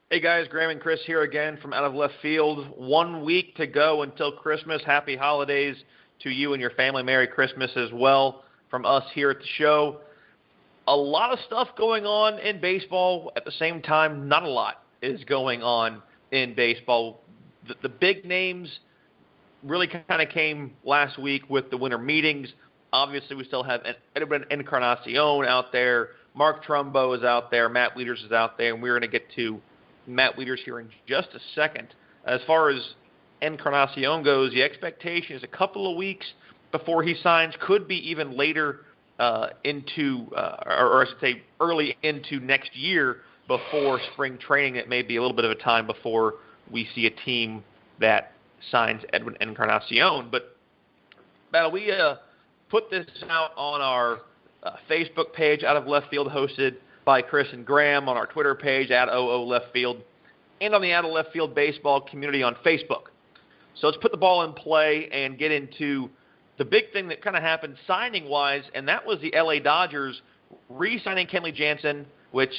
Hey guys, Graham and Chris here again from Out of Left Field. 1 week to go until Christmas. Happy holidays to you and your family. Merry Christmas as well from us here at the show. A lot of stuff going on in baseball. At the same time, not a lot is going on in baseball. The big names really kind of came last week with the winter meetings. Obviously, we still have Edwin Encarnacion out there. Mark Trumbo is out there. Matt Wieters is out there. And we're going to get to Matt Wieters here in just a second. As far as Encarnacion goes, the expectation is a couple of weeks before he signs. Could be even later or I should say early into next year before spring training. It may be a little bit of a time before we see a team that signs Edwin Encarnacion. But we put this out on our Facebook page, Out of Left Field, hosted by Chris and Graham, on our Twitter page, at OO Left Field, and on the Out of Left Field baseball community on Facebook. So let's put the ball in play and get into the big thing that kind of happened signing-wise, and that was the LA Dodgers re-signing Kenley Jansen, which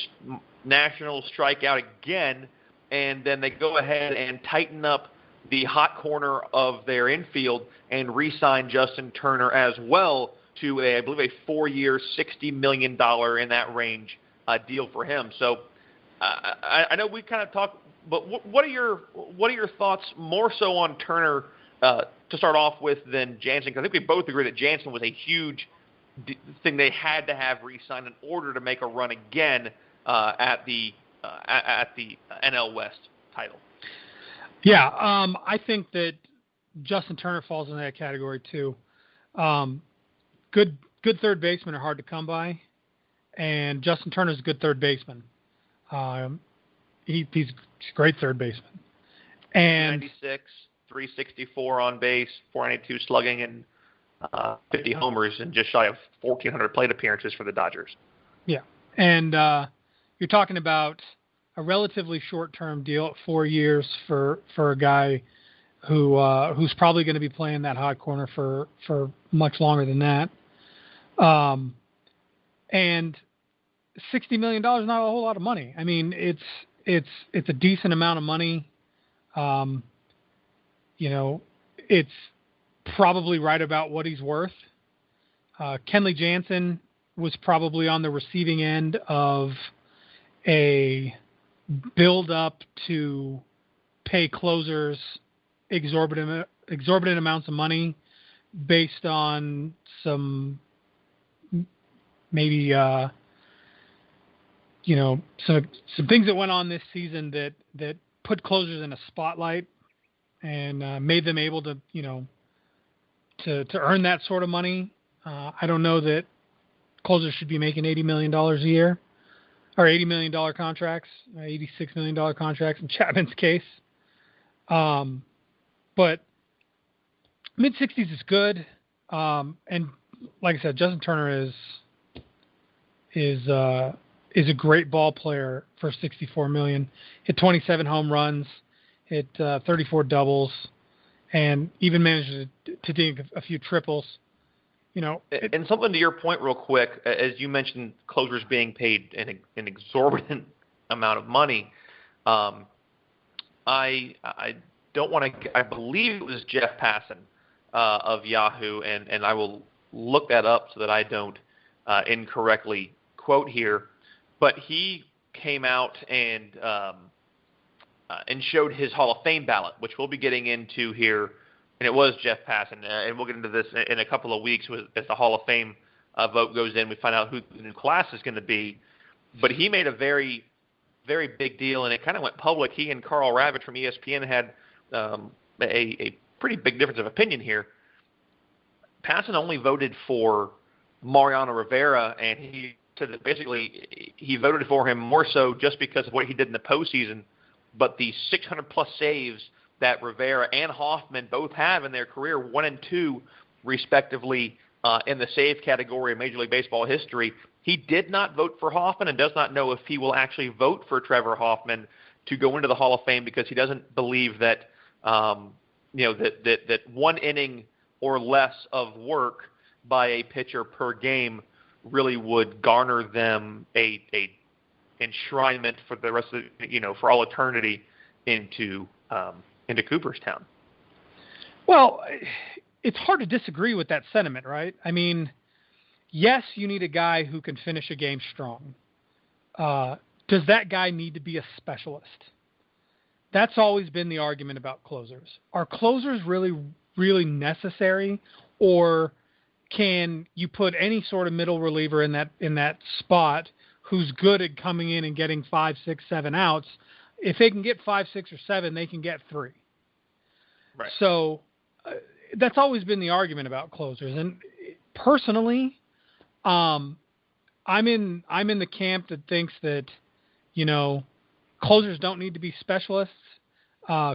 Nationals strike out again, and then they go ahead and tighten up the hot corner of their infield and re-sign Justin Turner as well to I believe a 4-year, $60 million in that range deal for him. So I know we kind of talked, but what are your thoughts more so on Turner to start off with than Jansen? Because I think we both agree that Jansen was a huge thing they had to have re-signed in order to make a run again at the NL West title. Yeah, I think that Justin Turner falls in that category too. Good third basemen are hard to come by, and Justin Turner's a good third baseman. He's a great third baseman. And 96, 364 on base, 492 slugging, and 50 homers, and just shy of 1,400 plate appearances for the Dodgers. Yeah, and you're talking about a relatively short-term deal at 4 years for a guy who's probably going to be playing that hot corner for much longer than that. And $60 million is not a whole lot of money. I mean, it's a decent amount of money. It's probably right about what he's worth. Kenley Jansen was probably on the receiving end of a build up to pay closers exorbitant amounts of money based on some maybe some things that went on this season that put closers in a spotlight and made them able to earn that sort of money. I don't know that closers should be making $80 million a year or $80 million contracts, $86 million contracts in Chapman's case. But mid-60s is good. And like I said, Justin Turner is a great ball player for $64 million. Hit 27 home runs, hit 34 doubles, and even managed to dig a few triples. And something to your point real quick, as you mentioned, closers being paid an exorbitant amount of money. I don't want to. I believe it was Jeff Passan of Yahoo, and I will look that up so that I don't incorrectly quote here. But he came out and showed his Hall of Fame ballot, which we'll be getting into here. And it was Jeff Passan, and we'll get into this in a couple of weeks as the Hall of Fame vote goes in. We find out who the new class is going to be. But he made a very, very big deal, and it kind of went public. He and Carl Ravitch from ESPN had a pretty big difference of opinion here. Passan only voted for Mariano Rivera, and he said that basically he voted for him more so just because of what he did in the postseason, but the 600-plus saves that Rivera and Hoffman both have in their career, 1 and 2, respectively, in the save category of Major League Baseball history. He did not vote for Hoffman and does not know if he will actually vote for Trevor Hoffman to go into the Hall of Fame because he doesn't believe that that 1 inning or less of work by a pitcher per game really would garner them a enshrinement for the rest of for all eternity into Cooperstown. Well, it's hard to disagree with that sentiment, right? I mean, yes, you need a guy who can finish a game strong. Does that guy need to be a specialist? That's always been the argument about closers. Are closers really, really necessary, or can you put any sort of middle reliever in that spot who's good at coming in and getting 5, 6, 7 outs? If they can get 5, 6, or 7, they can get 3. Right. So that's always been the argument about closers. And personally, I'm in the camp that thinks that, closers don't need to be specialists.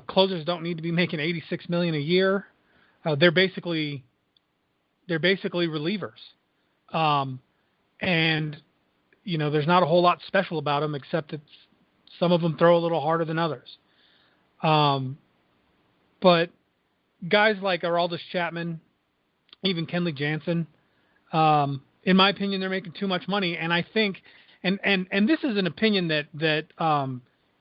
Closers don't need to be making $86 million a year. They're basically relievers. And there's not a whole lot special about them except that some of them throw a little harder than others. But guys like Aroldis Chapman, even Kenley Jansen, in my opinion, they're making too much money. And I think, and this is an opinion that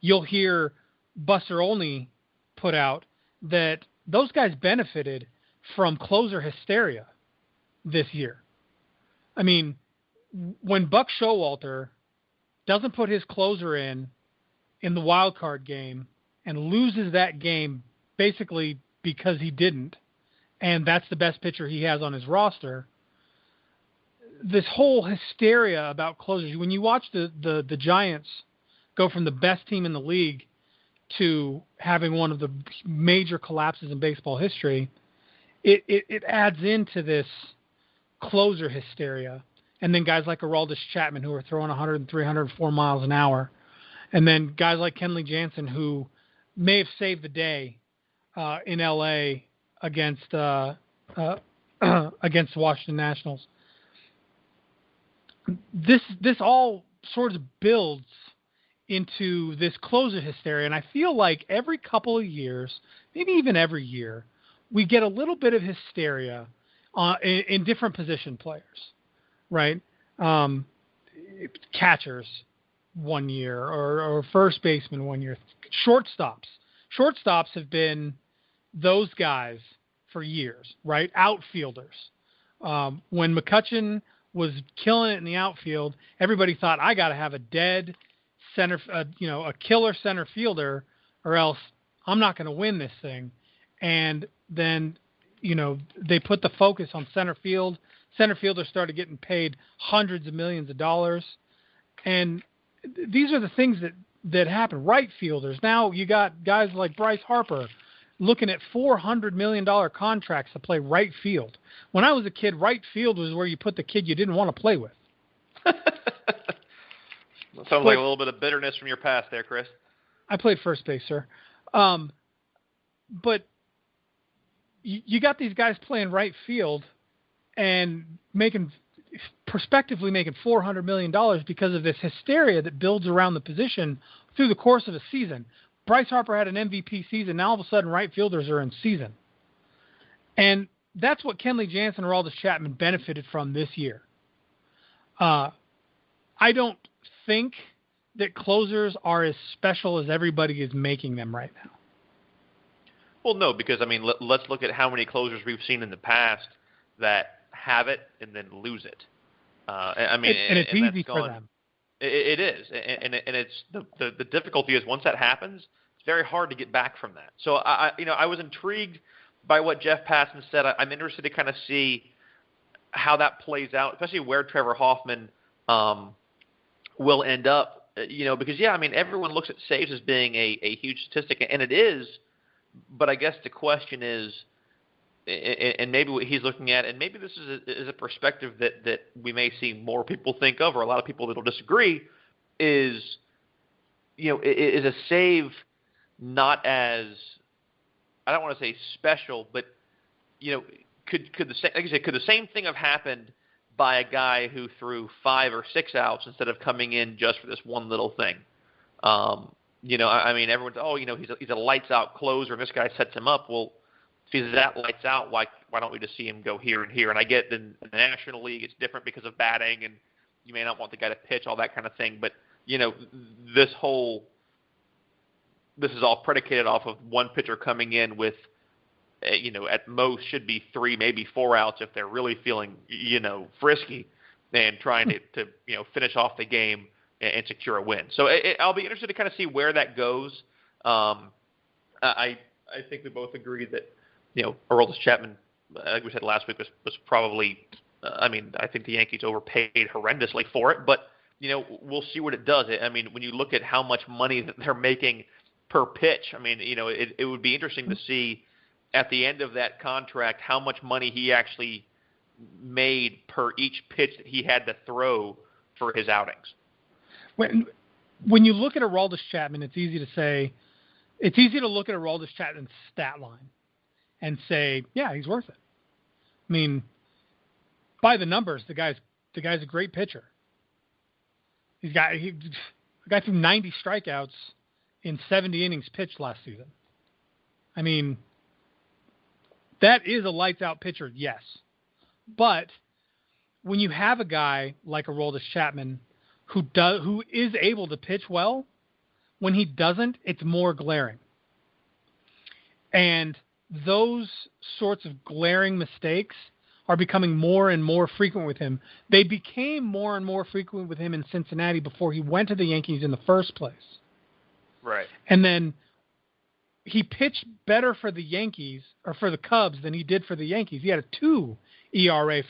you'll hear Buster Olney put out, that those guys benefited from closer hysteria this year. I mean, when Buck Showalter doesn't put his closer in the wild card game and loses that game basically because he didn't, and that's the best pitcher he has on his roster, this whole hysteria about closers, when you watch the Giants go from the best team in the league to having one of the major collapses in baseball history, it adds into this closer hysteria. And then guys like Aroldis Chapman, who are throwing 103, 104 miles an hour. And then guys like Kenley Jansen, who may have saved the day in L.A. against Washington Nationals. This all sort of builds into this closer hysteria, and I feel like every couple of years, maybe even every year, we get a little bit of hysteria in different position players, right? Catchers one year, or first baseman one year. Shortstops have been those guys for years, right? Outfielders. When McCutchen was killing it in the outfield, everybody thought, I got to have a dead center, a killer center fielder, or else I'm not going to win this thing. And then, they put the focus on center field. Center fielders started getting paid hundreds of millions of dollars. And these are the things that happen. Right fielders. Now you got guys like Bryce Harper looking at $400 million contracts to play right field. When I was a kid, right field was where you put the kid you didn't want to play with. Sounds like a little bit of bitterness from your past there, Chris. I played first base, sir. But you got these guys playing right field and prospectively making $400 million because of this hysteria that builds around the position through the course of a season. Bryce Harper had an MVP season. Now all of a sudden right fielders are in season. And that's what Kenley Jansen or Aroldis Chapman benefited from this year. I don't think that closers are as special as everybody is making them right now. Well, no, because, let's look at how many closers we've seen in the past that have it and then lose it. And it's easy for them. It is, and it's the difficulty is once that happens, it's very hard to get back from that. So I was intrigued by what Jeff Passan said. I'm interested to kind of see how that plays out, especially where Trevor Hoffman will end up. Because everyone looks at saves as being a huge statistic, and it is. But I guess the question is, and maybe what he's looking at, and maybe this is a perspective that we may see more people think of, or a lot of people that will disagree, is a save not as, I don't want to say special, but could the same thing have happened by a guy who threw 5 or 6 outs instead of coming in just for this one little thing? Everyone's, he's a lights out closer, and this guy sets him up. Well, if he's that lights out, why don't we just see him go here and here? And I get in the National League it's different because of batting, and you may not want the guy to pitch, all that kind of thing. But this is all predicated off of one pitcher coming in with, at most should be 3, maybe 4 outs if they're really feeling, frisky and trying to finish off the game and secure a win. So I'll be interested to kind of see where that goes. I think we both agree that, Aroldis Chapman, like we said last week, was probably, I think the Yankees overpaid horrendously for it, but, we'll see what it does. When you look at how much money that they're making per pitch, it would be interesting to see at the end of that contract how much money he actually made per each pitch that he had to throw for his outings. When you look at Aroldis Chapman, it's easy to look at Aroldis Chapman's stat line and say, yeah, he's worth it. By the numbers, the guy's a great pitcher. The guy threw 90 strikeouts in 70 innings pitched last season. That is a lights-out pitcher, yes. But when you have a guy like Aroldis Chapman who is able to pitch well, when he doesn't, it's more glaring. And those sorts of glaring mistakes are becoming more and more frequent with him. They became more and more frequent with him in Cincinnati before he went to the Yankees in the first place. Right. And then he pitched better for the Yankees or for the Cubs than he did for the Yankees. He had a 2 ERA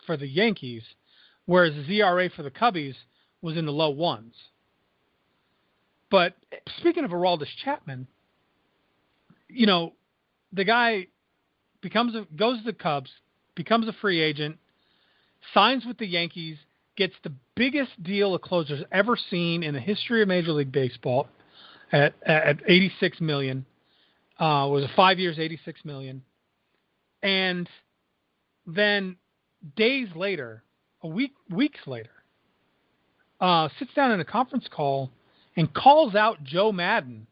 for the Yankees, whereas his ERA for the Cubbies was in the low 1s. But speaking of Aroldis Chapman, the guy goes to the Cubs, becomes a free agent, signs with the Yankees, gets the biggest deal a closer's ever seen in the history of Major League Baseball at $86 million. Was 5 years, $86 million. And then days later, weeks later, sits down in a conference call and calls out Joe Maddon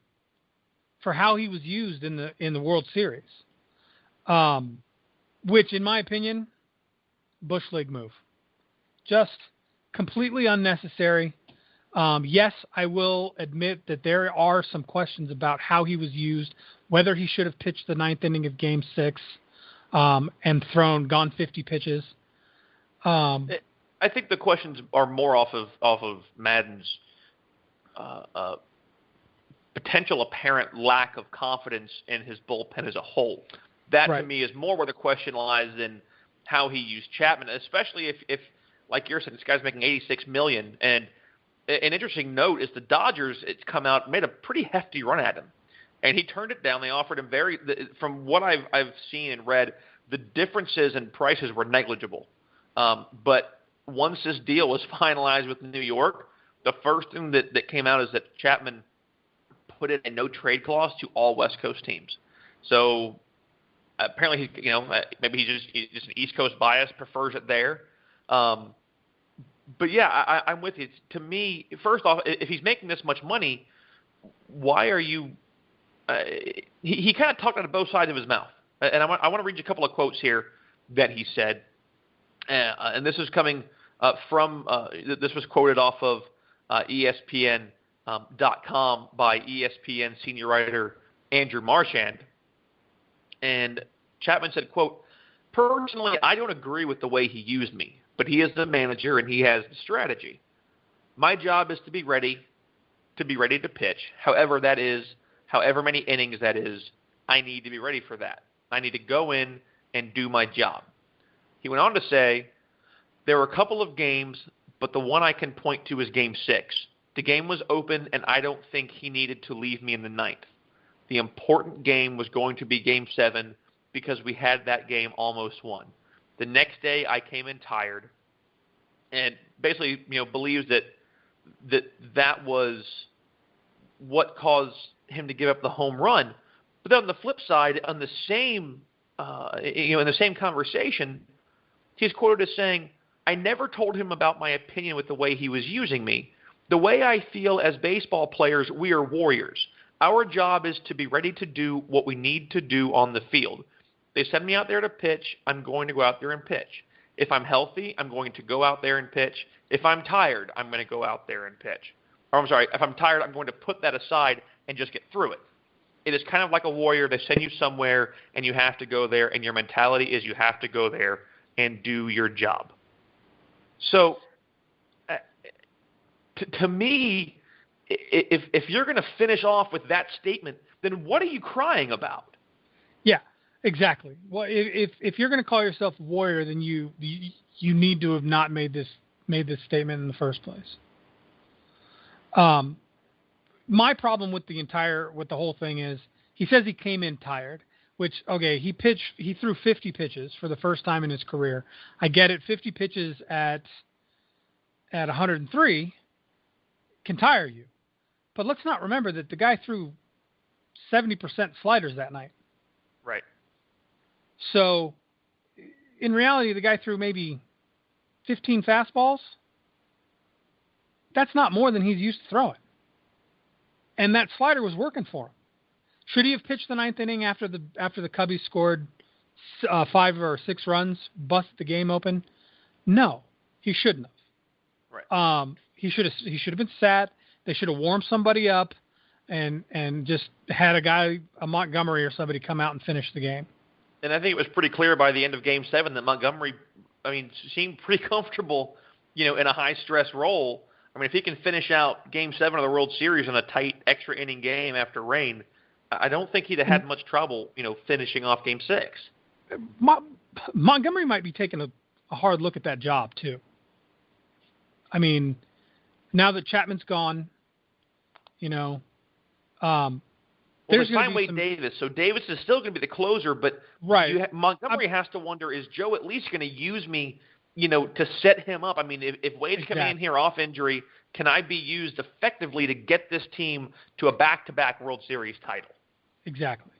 for how he was used in the World Series, which, in my opinion, Bush League move. Just completely unnecessary. Yes, I will admit that there are some questions about how he was used, whether he should have pitched the 9th inning of Game 6 and gone 50 pitches. I think the questions are more off of Madden's potential apparent lack of confidence in his bullpen as a whole. That, right, to me, is more where the question lies than how he used Chapman, especially if like you're saying, this guy's making $86 million. And an interesting note is the Dodgers, it's come out, made a pretty hefty run at him. And he turned it down. They offered him from what I've seen and read, the differences in prices were negligible. But once this deal was finalized with New York, the first thing that came out is that Chapman put in a no-trade clause to all West Coast teams. So apparently, maybe he's just an East Coast bias, prefers it there. But yeah, I'm with you. To me, first off, if he's making this much money, why are you? He kind of talked out of both sides of his mouth, and I want to read you a couple of quotes here that he said, and this is coming from. This was quoted off of ESPN.com by ESPN senior writer Andrew Marchand, and Chapman said, "Quote: Personally, I don't agree with the way he used me, but he is the manager and he has the strategy. My job is to be ready to pitch. However many innings that is, I need to be ready for that. I need to go in and do my job." He went on to say, "There were a couple of games, but the one I can point to is Game 6. The game was open, and I don't think he needed to leave me in the 9th. The important game was going to be Game 7 because we had that game almost won. The next day I came in tired," and basically, believes that was what caused him to give up the home run. But then on the flip side, on the same, in the same conversation, he's quoted as saying, "I never told him about my opinion with the way he was using me. The way I feel as baseball players, we are warriors. Our job is to be ready to do what we need to do on the field. They send me out there to pitch, I'm going to go out there and pitch. If I'm healthy, I'm going to go out there and pitch. If I'm tired, I'm going to go out there and pitch." or I'm sorry, if I'm tired, I'm going to put that aside and just get through it. It is kind of like a warrior. They send you somewhere, and you have to go there, and your mentality is you have to go there and do your job. So, to me, if you're going to finish off with that statement, then what are you crying about? Yeah, exactly. Well, if you're going to call yourself a warrior, then you need to have not made this statement in the first place. My problem with the whole thing is he says he came in tired, which, okay, he threw 50 pitches for the first time in his career. I get it. 50 pitches at 103 can tire you. But let's not remember that the guy threw 70% sliders that night. Right. So in reality, the guy threw maybe 15 fastballs. That's not more than he's used to throwing. And that slider was working for him. Should he have pitched the ninth inning after the Cubbies scored 5 or 6 runs, busted the game open? No, he shouldn't have. Right. He should have been sat. They should have warmed somebody up and just had a Montgomery or somebody come out and finish the game. And I think it was pretty clear by the end of Game 7 that Montgomery, seemed pretty comfortable, in a high-stress role. If he can finish out Game 7 of the World Series in a tight extra inning game after rain, I don't think he'd have had much trouble, finishing off Game 6. Montgomery might be taking a hard look at that job, too. Now that Chapman's gone, there's going to be Davis. So Davis is still going to be the closer, but right. Montgomery has to wonder, is Joe at least going to use me, to set him up? If Wade's coming in here off injury, can I be used effectively to get this team to a back-to-back World Series title? Exactly.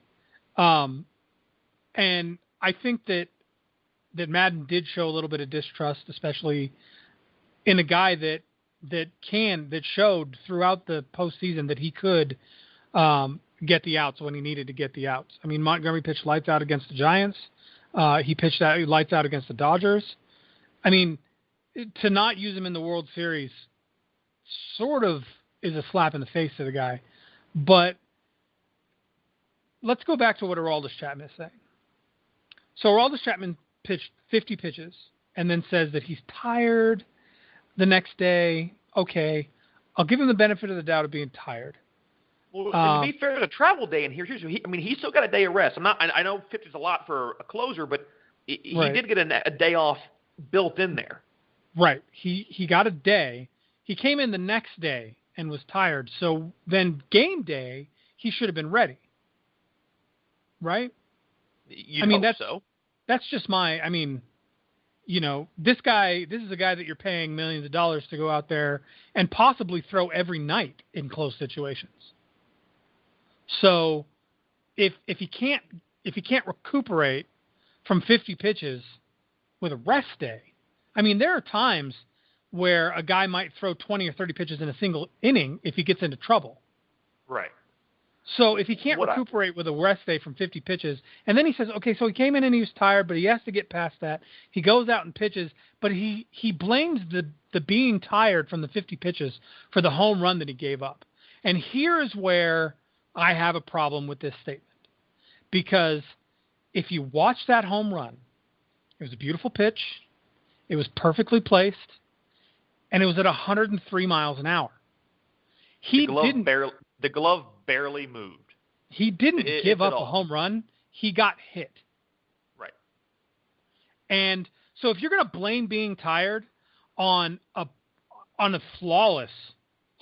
And I think that Maddon did show a little bit of distrust, especially in a guy that showed throughout the postseason that he could get the outs when he needed to get the outs. Montgomery pitched lights out against the Giants. He pitched lights out against the Dodgers. To not use him in the World Series sort of is a slap in the face to the guy. But let's go back to what Aroldis Chapman is saying. So Aroldis Chapman pitched 50 pitches and then says that he's tired the next day. Okay, I'll give him the benefit of the doubt of being tired. Well, to be fair, there's a travel day in here. He's still got a day of rest. I know 50 is a lot for a closer, but he did get a day off built in there. Right. He got a day. He came in the next day and was tired. So then game day, he should have been ready. Right? You'd hope so. That's just my, this is a guy that you're paying millions of dollars to go out there and possibly throw every night in close situations. So if he can't recuperate from 50 pitches with a rest day, there are times where a guy might throw 20 or 30 pitches in a single inning if he gets into trouble. Right. So if he can't recuperate with a rest day from 50 pitches, and then he says, okay, so he came in and he was tired, but he has to get past that. He goes out and pitches, but he blames the being tired from the 50 pitches for the home run that he gave up. And here is where I have a problem with this statement. Because if you watch that home run, it was a beautiful pitch, it was perfectly placed, and it was at 103 miles an hour. The glove barely moved. He didn't give up a home run. He got hit. Right. And so if you're going to blame being tired on a flawless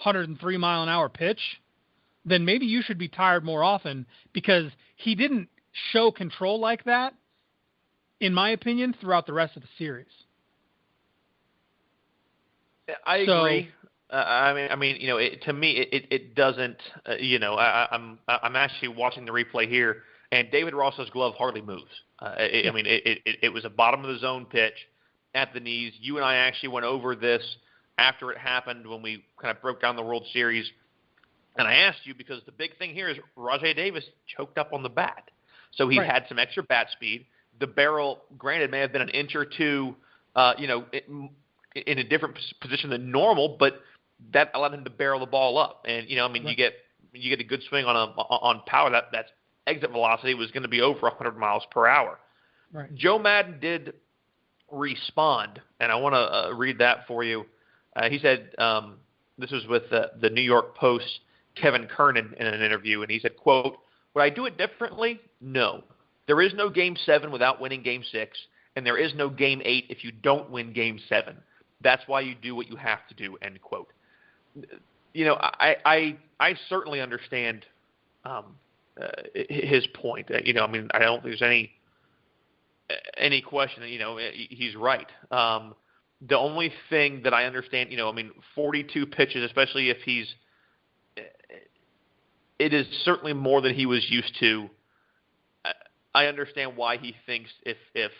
103 mile an hour pitch, then maybe you should be tired more often, because he didn't show control like that, in my opinion, throughout the rest of the series. I agree. To me, it doesn't. I'm actually watching the replay here, and David Ross's glove hardly moves. It was a bottom of the zone pitch at the knees. You and I actually went over this after it happened when we kind of broke down the World Series, and I asked you because the big thing here is Rajai Davis choked up on the bat, so he had some extra bat speed. The barrel, granted, may have been an inch or two, in a different position than normal, but that allowed him to barrel the ball up. And, Right. you get a good swing on power. That's exit velocity was going to be over 100 miles per hour. Right. Joe Maddon did respond, and I want to read that for you. He said, this was with the New York Post, Kevin Kernan, in an interview, and he said, quote, "Would I do it differently? No. There is no Game 7 without winning Game 6, and there is no Game 8 if you don't win Game 7. That's why you do what you have to do," end quote. I certainly understand his point. I don't think there's any question that, he's right. The only thing that I understand, 42 pitches, especially if it is certainly more than he was used to. I understand why he thinks if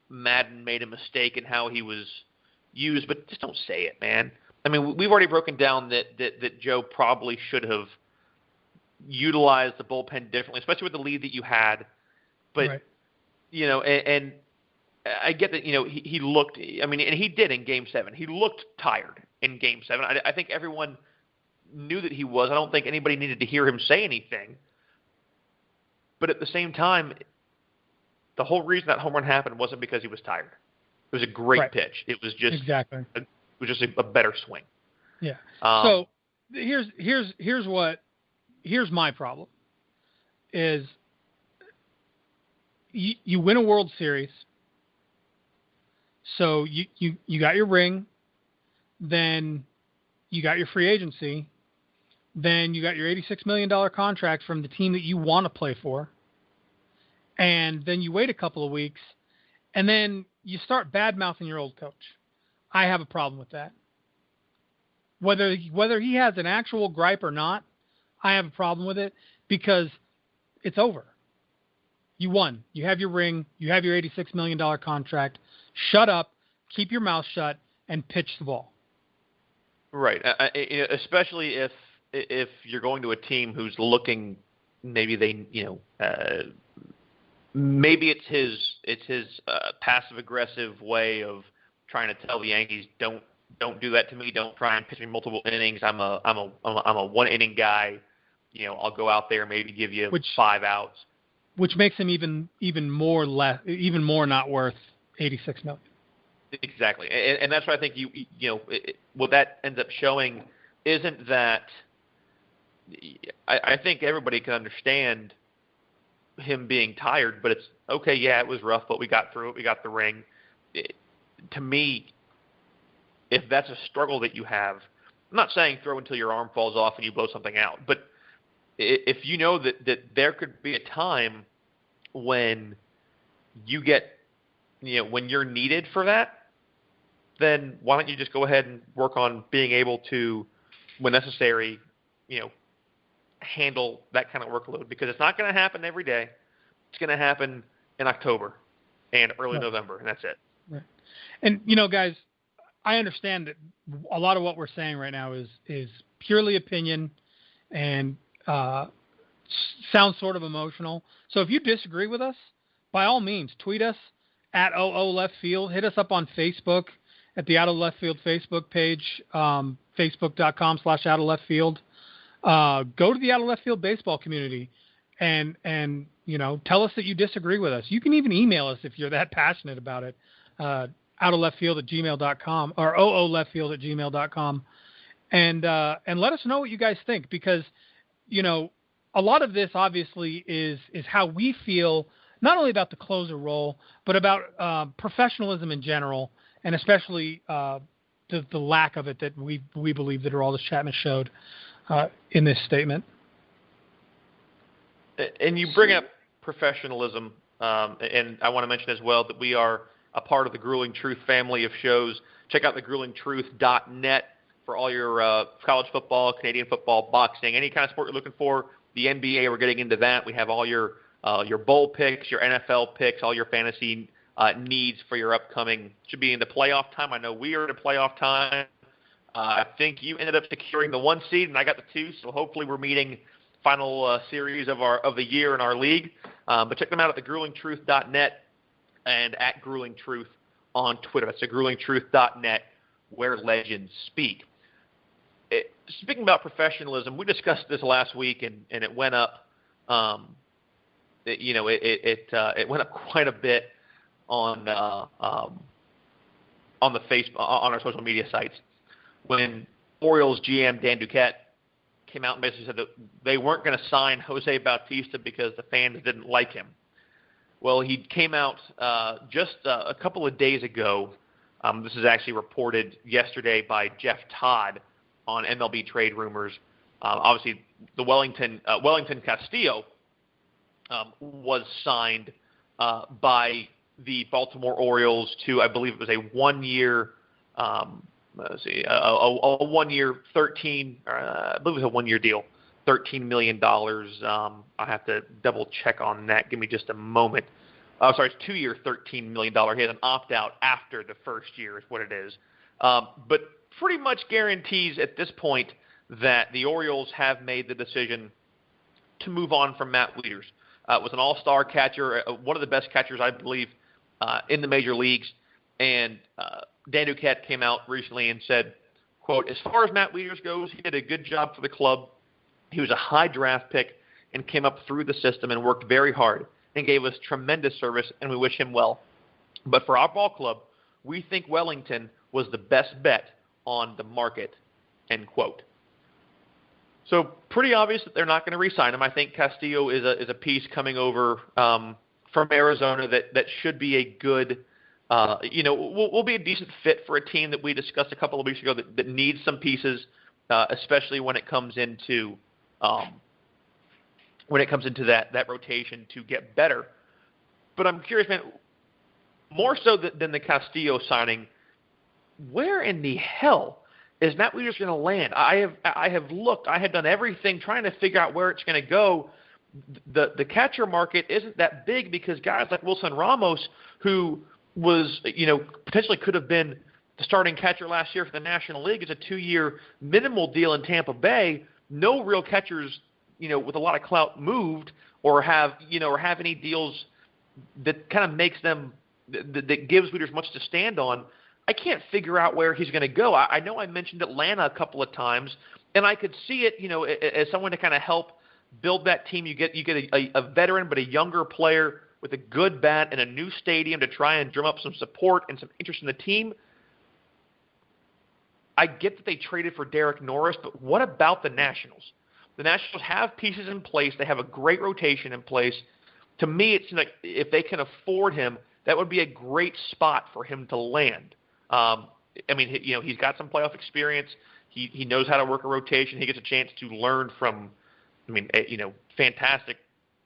Maddon made a mistake in how he was used, but just don't say it, man. We've already broken down that Joe probably should have utilized the bullpen differently, especially with the lead that you had. But, right. And I get that, he looked, and he did in Game 7. He looked tired in Game 7. I think everyone knew that he was. I don't think anybody needed to hear him say anything. But at the same time, the whole reason that home run happened wasn't because he was tired. It was a great Right. pitch. It was just exactly. It was just a better swing. Yeah. So here's my problem is you win a World Series. So you got your ring, then you got your free agency, then you got your $86 million contract from the team that you want to play for, and then you wait a couple of weeks, and then you start bad-mouthing your old coach. I have a problem with that. Whether he has an actual gripe or not, I have a problem with it because it's over. You won. You have your ring. You have your $86 million contract. Shut up, keep your mouth shut, and pitch the ball. Right. Especially if you're going to a team who's looking, maybe maybe it's his passive aggressive way of trying to tell the Yankees don't do that to me. Don't try and pitch me multiple innings. I'm a one inning guy. I'll go out there and maybe give you 5 outs. Which makes him even more not worth $86 million. Exactly, and that's what I think what that ends up showing isn't that. I think everybody can understand him being tired, but it's okay. Yeah, it was rough, but we got through it. We got the ring. To me, if that's a struggle that you have, I'm not saying throw until your arm falls off and you blow something out, but if you know that there could be a time when you get, when you're needed for that, then why don't you just go ahead and work on being able to, when necessary, handle that kind of workload, because it's not going to happen every day. It's going to happen in October and early November, and that's it. Right. And, guys, I understand that a lot of what we're saying right now is purely opinion and sounds sort of emotional. So if you disagree with us, by all means, tweet us at OOLeftField. Hit us up on Facebook at the Out of Left Field Facebook page, facebook.com/OutofLeftField. Go to the Out of Left Field baseball community and tell us that you disagree with us. You can even email us if you're that passionate about it. OutofLeftField@gmail.com or OOLeftField@gmail.com. And let us know what you guys think, because, a lot of this obviously is how we feel, not only about the closer role, but about professionalism in general, and especially the lack of it that we believe that Aroldis Chapman showed in this statement. And you bring up professionalism, and I want to mention as well that we are a part of the Grueling Truth family of shows. Check out thegruelingtruth.net for all your college football, Canadian football, boxing, any kind of sport you're looking for. The NBA, we're getting into that. We have all your bowl picks, your NFL picks, all your fantasy needs for your upcoming. Should be in the playoff time. I know we are in the playoff time. I think you ended up securing the 1 seed, and I got the 2. So hopefully we're meeting final series of the year in our league. But check them out at thegruelingtruth.net and at Grueling Truth on Twitter. That's thegruelingtruth.net, where legends speak. speaking about professionalism, we discussed this last week, and it went up. It went up quite a bit on the on our social media sites when Orioles GM Dan Duquette came out and basically said that they weren't going to sign Jose Bautista because the fans didn't like him. Well, he came out just a couple of days ago. This is actually reported yesterday by Jeff Todd on MLB Trade Rumors. Obviously, the Wellington Castillo was signed by the Baltimore Orioles to, I believe it was a 1 year, a 1 year 13, I believe it was a 1 year deal, $13 million. I have to double check on that. Give me just a moment. Sorry, it's 2 year, $13 million. He has an opt out after the first year is what it is. But pretty much guarantees at this point that the Orioles have made the decision to move on from Matt Wieters. Was an all-star catcher, one of the best catchers, I believe, in the major leagues. And Dan Duquette came out recently and said, quote, "As far as Matt Wieters goes, he did a good job for the club. He was a high draft pick and came up through the system and worked very hard and gave us tremendous service, and we wish him well. But for our ball club, we think Wellington was the best bet on the market," end quote. So pretty obvious that they're not going to re-sign him. I think Castillo is a piece coming over from Arizona that should be a good, will be a decent fit for a team that we discussed a couple of weeks ago that needs some pieces, especially when it comes into that rotation to get better. But I'm curious, man, more so than the Castillo signing, where in the hell is Matt Wieters going to land? I have looked. I have done everything trying to figure out where it's going to go. The catcher market isn't that big because guys like Wilson Ramos, who was, potentially could have been the starting catcher last year for the National League, is a 2 year minimal deal in Tampa Bay. No real catchers, with a lot of clout moved or have any deals that kind of makes them, that gives Wieters much to stand on. I can't figure out where he's going to go. I know I mentioned Atlanta a couple of times, and I could see it, as someone to kind of help build that team. You get a veteran but a younger player with a good bat and a new stadium to try and drum up some support and some interest in the team. I get that they traded for Derek Norris, but what about the Nationals? The Nationals have pieces in place. They have a great rotation in place. To me, it seems like if they can afford him, that would be a great spot for him to land. He's got some playoff experience. He knows how to work a rotation. He gets a chance to learn from, fantastic,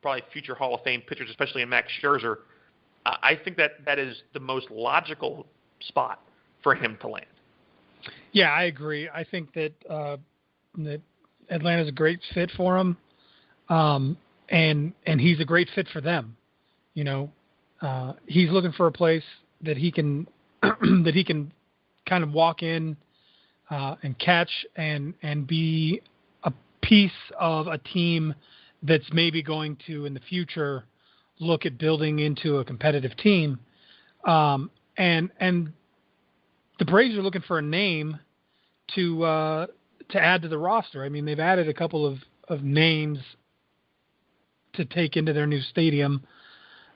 probably future Hall of Fame pitchers, especially in Max Scherzer. I think that is the most logical spot for him to land. Yeah, I agree. I think that Atlanta's a great fit for him, and he's a great fit for them. He's looking for a place that he can that he can kind of walk in and catch and be a piece of a team that's maybe going to, in the future, look at building into a competitive team. And the Braves are looking for a name to add to the roster. I mean, they've added a couple of names to take into their new stadium.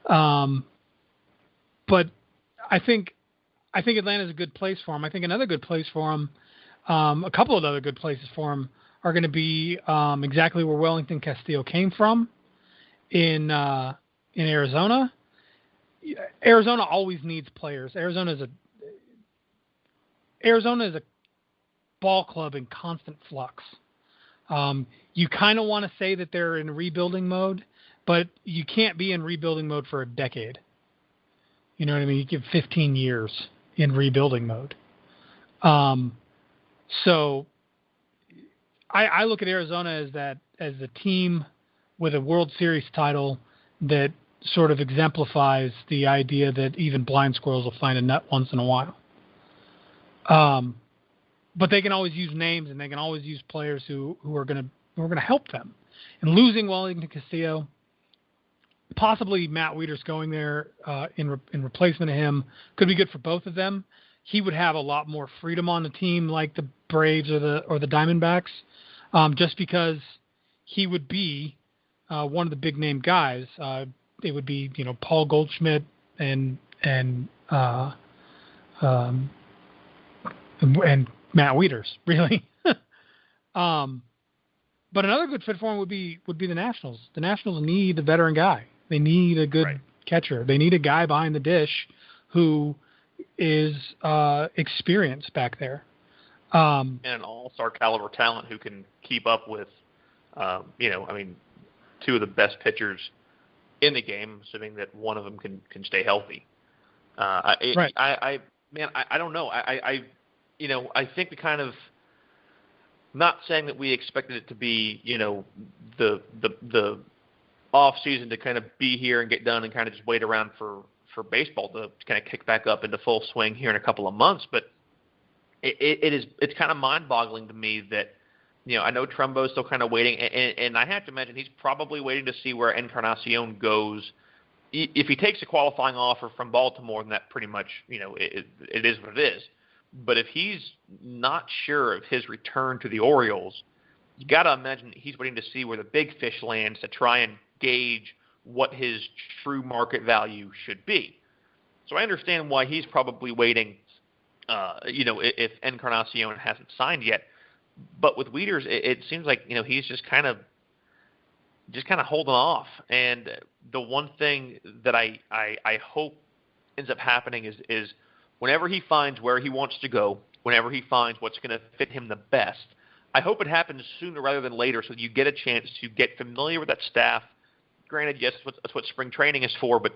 But I think Atlanta's a good place for him. I think another good place for him, a couple of other good places for him, are going to be exactly where Wellington Castillo came from in Arizona. Arizona always needs players. Arizona is a ball club in constant flux. You kind of want to say that they're in rebuilding mode, but you can't be in rebuilding mode for a decade. You know what I mean? You give 15 years in rebuilding mode. So I look at Arizona as the team with a World Series title that sort of exemplifies the idea that even blind squirrels will find a nut once in a while. But they can always use names, and they can always use players who are going to help them. And losing Wellington Castillo, possibly Matt Wieters going there in replacement of him, could be good for both of them. he would have a lot more freedom on the team, like the Braves or the Diamondbacks, just because he would be one of the big name guys. It would be Paul Goldschmidt and Matt Wieters, really. But another good fit for him would be the Nationals. The Nationals need a veteran guy. They need a good catcher. They need a guy behind the dish who is experienced back there. And an all-star caliber talent who can keep up with, two of the best pitchers in the game, assuming that one of them can stay healthy. I don't know. I think we kind of, not saying that we expected it to be, the off season to kind of be here and get done and kind of just wait around for baseball to kind of kick back up into full swing here in a couple of months. But it's kind of mind-boggling to me that, I know Trumbo is still kind of waiting, and I have to imagine he's probably waiting to see where Encarnacion goes. If he takes a qualifying offer from Baltimore, then that pretty much, it is what it is. But if he's not sure of his return to the Orioles, you got to imagine he's waiting to see where the big fish lands to try and gauge what his true market value should be. So I understand why he's probably waiting, if Encarnacion hasn't signed yet. But with Wieters, it seems like, he's just kind of holding off. And the one thing that I hope ends up happening is whenever he finds where he wants to go, whenever he finds what's going to fit him the best, I hope it happens sooner rather than later so you get a chance to get familiar with that staff. Granted, yes, that's what spring training is for, but,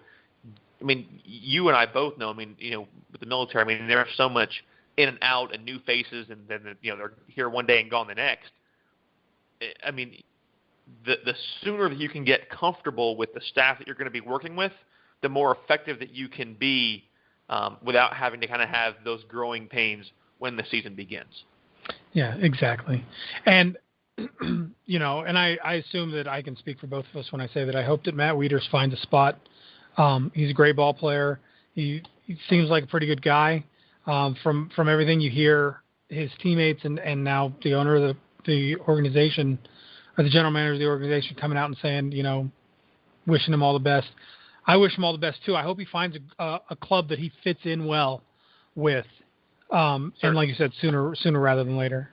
you and I both know, with the military, there's so much in and out and new faces, and then, they're here one day and gone the next. The sooner that you can get comfortable with the staff that you're going to be working with, the more effective that you can be without having to kind of have those growing pains when the season begins. Yeah, exactly. And, and I assume that I can speak for both of us when I say that I hope that Matt Wieters finds a spot. He's a great ball player. He seems like a pretty good guy. From everything you hear, his teammates and now the owner of the organization, or the general manager of the organization, coming out and saying, wishing him all the best. I wish him all the best too. I hope he finds a club that he fits in well with, and like you said, sooner rather than later.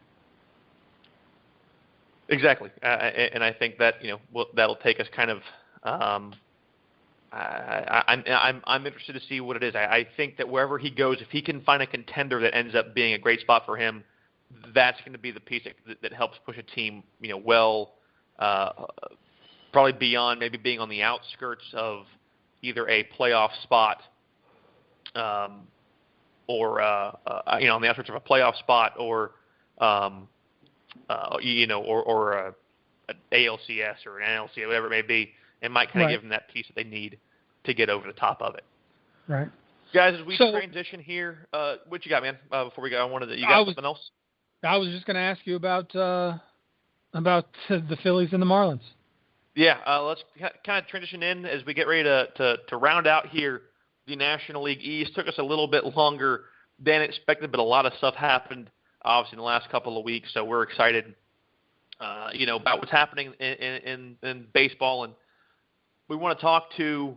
Exactly, and I think that that'll take us kind of. I'm interested to see what it is. I think that wherever he goes, if he can find a contender that ends up being a great spot for him, that's going to be the piece that helps push a team, probably beyond maybe being on the outskirts of either a playoff spot, or on the outskirts of a playoff spot, or or an ALCS or an NLCS, whatever it may be. It might kind of give them that piece that they need to get over the top of it. Right. Guys, as we transition here, what you got, man? Before we go, you got something else? I was just going to ask you about the Phillies and the Marlins. Yeah, let's kind of transition in as we get ready to round out here the National League East. Took us a little bit longer than expected, but a lot of stuff happened, obviously, in the last couple of weeks, so we're excited, about what's happening in baseball. And we want to talk to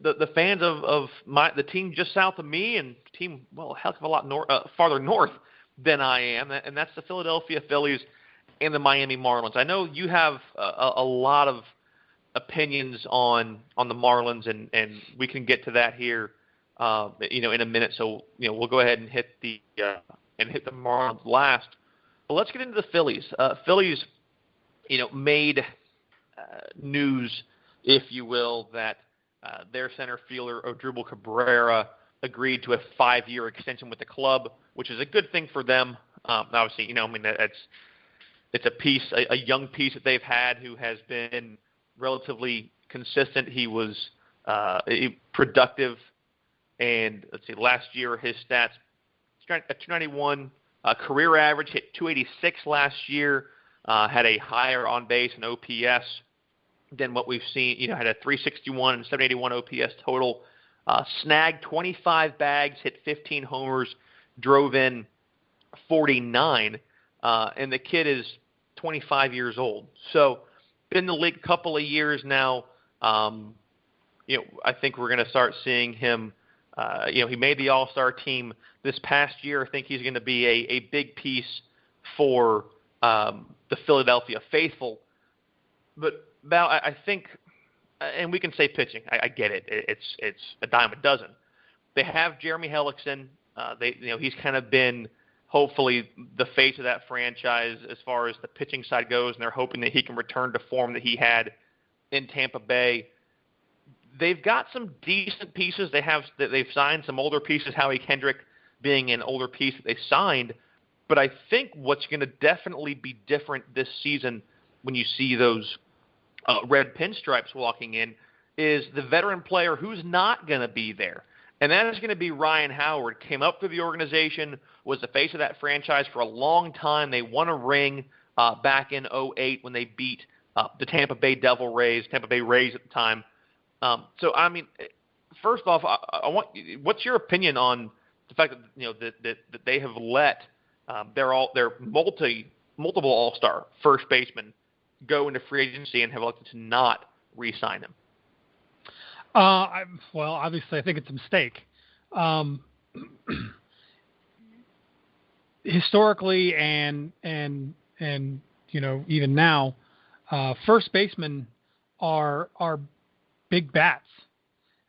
the fans of the team just south of me, and team, a heck of a lot farther north than I am, and that's the Philadelphia Phillies and the Miami Marlins. I know you have a lot of opinions on the Marlins, and we can get to that here, in a minute. So we'll go ahead and hit the Marlins last. But let's get into the Phillies. Phillies, made news, if you will, that their center fielder, Odubel Cabrera, agreed to a 5-year extension with the club, which is a good thing for them. Obviously, it's a young piece that they've had who has been relatively consistent. He was productive, and last year his stats, a 291 career average, hit 286 last year, had a higher on base and OPS than what we've seen. Had a 361 and 781 OPS total. snagged 25 bags, hit 15 homers, drove in 49, and the kid is 25 years old. So been in the league a couple of years now. I think we're going to start seeing him. He made the All-Star team this past year. I think he's going to be a big piece for the Philadelphia faithful. But Val, I think, and we can say pitching. I get it. It's a dime a dozen. They have Jeremy Hellickson. He's kind of been hopefully the face of that franchise as far as the pitching side goes, and they're hoping that he can return to form that he had in Tampa Bay. They've got some decent pieces. They've signed some older pieces, Howie Kendrick being an older piece that they signed. But I think what's going to definitely be different this season when you see those red pinstripes walking in is the veteran player who's not going to be there. And that is going to be Ryan Howard. Came up through the organization, was the face of that franchise for a long time. They won a ring back in 2008 when they beat the Tampa Bay Rays at the time. First off, what's your opinion on the fact that that they have let their multiple All-Star first baseman go into free agency and have elected to not re-sign him? Well, obviously, I think it's a mistake. Historically, and even now, first basemen are big bats.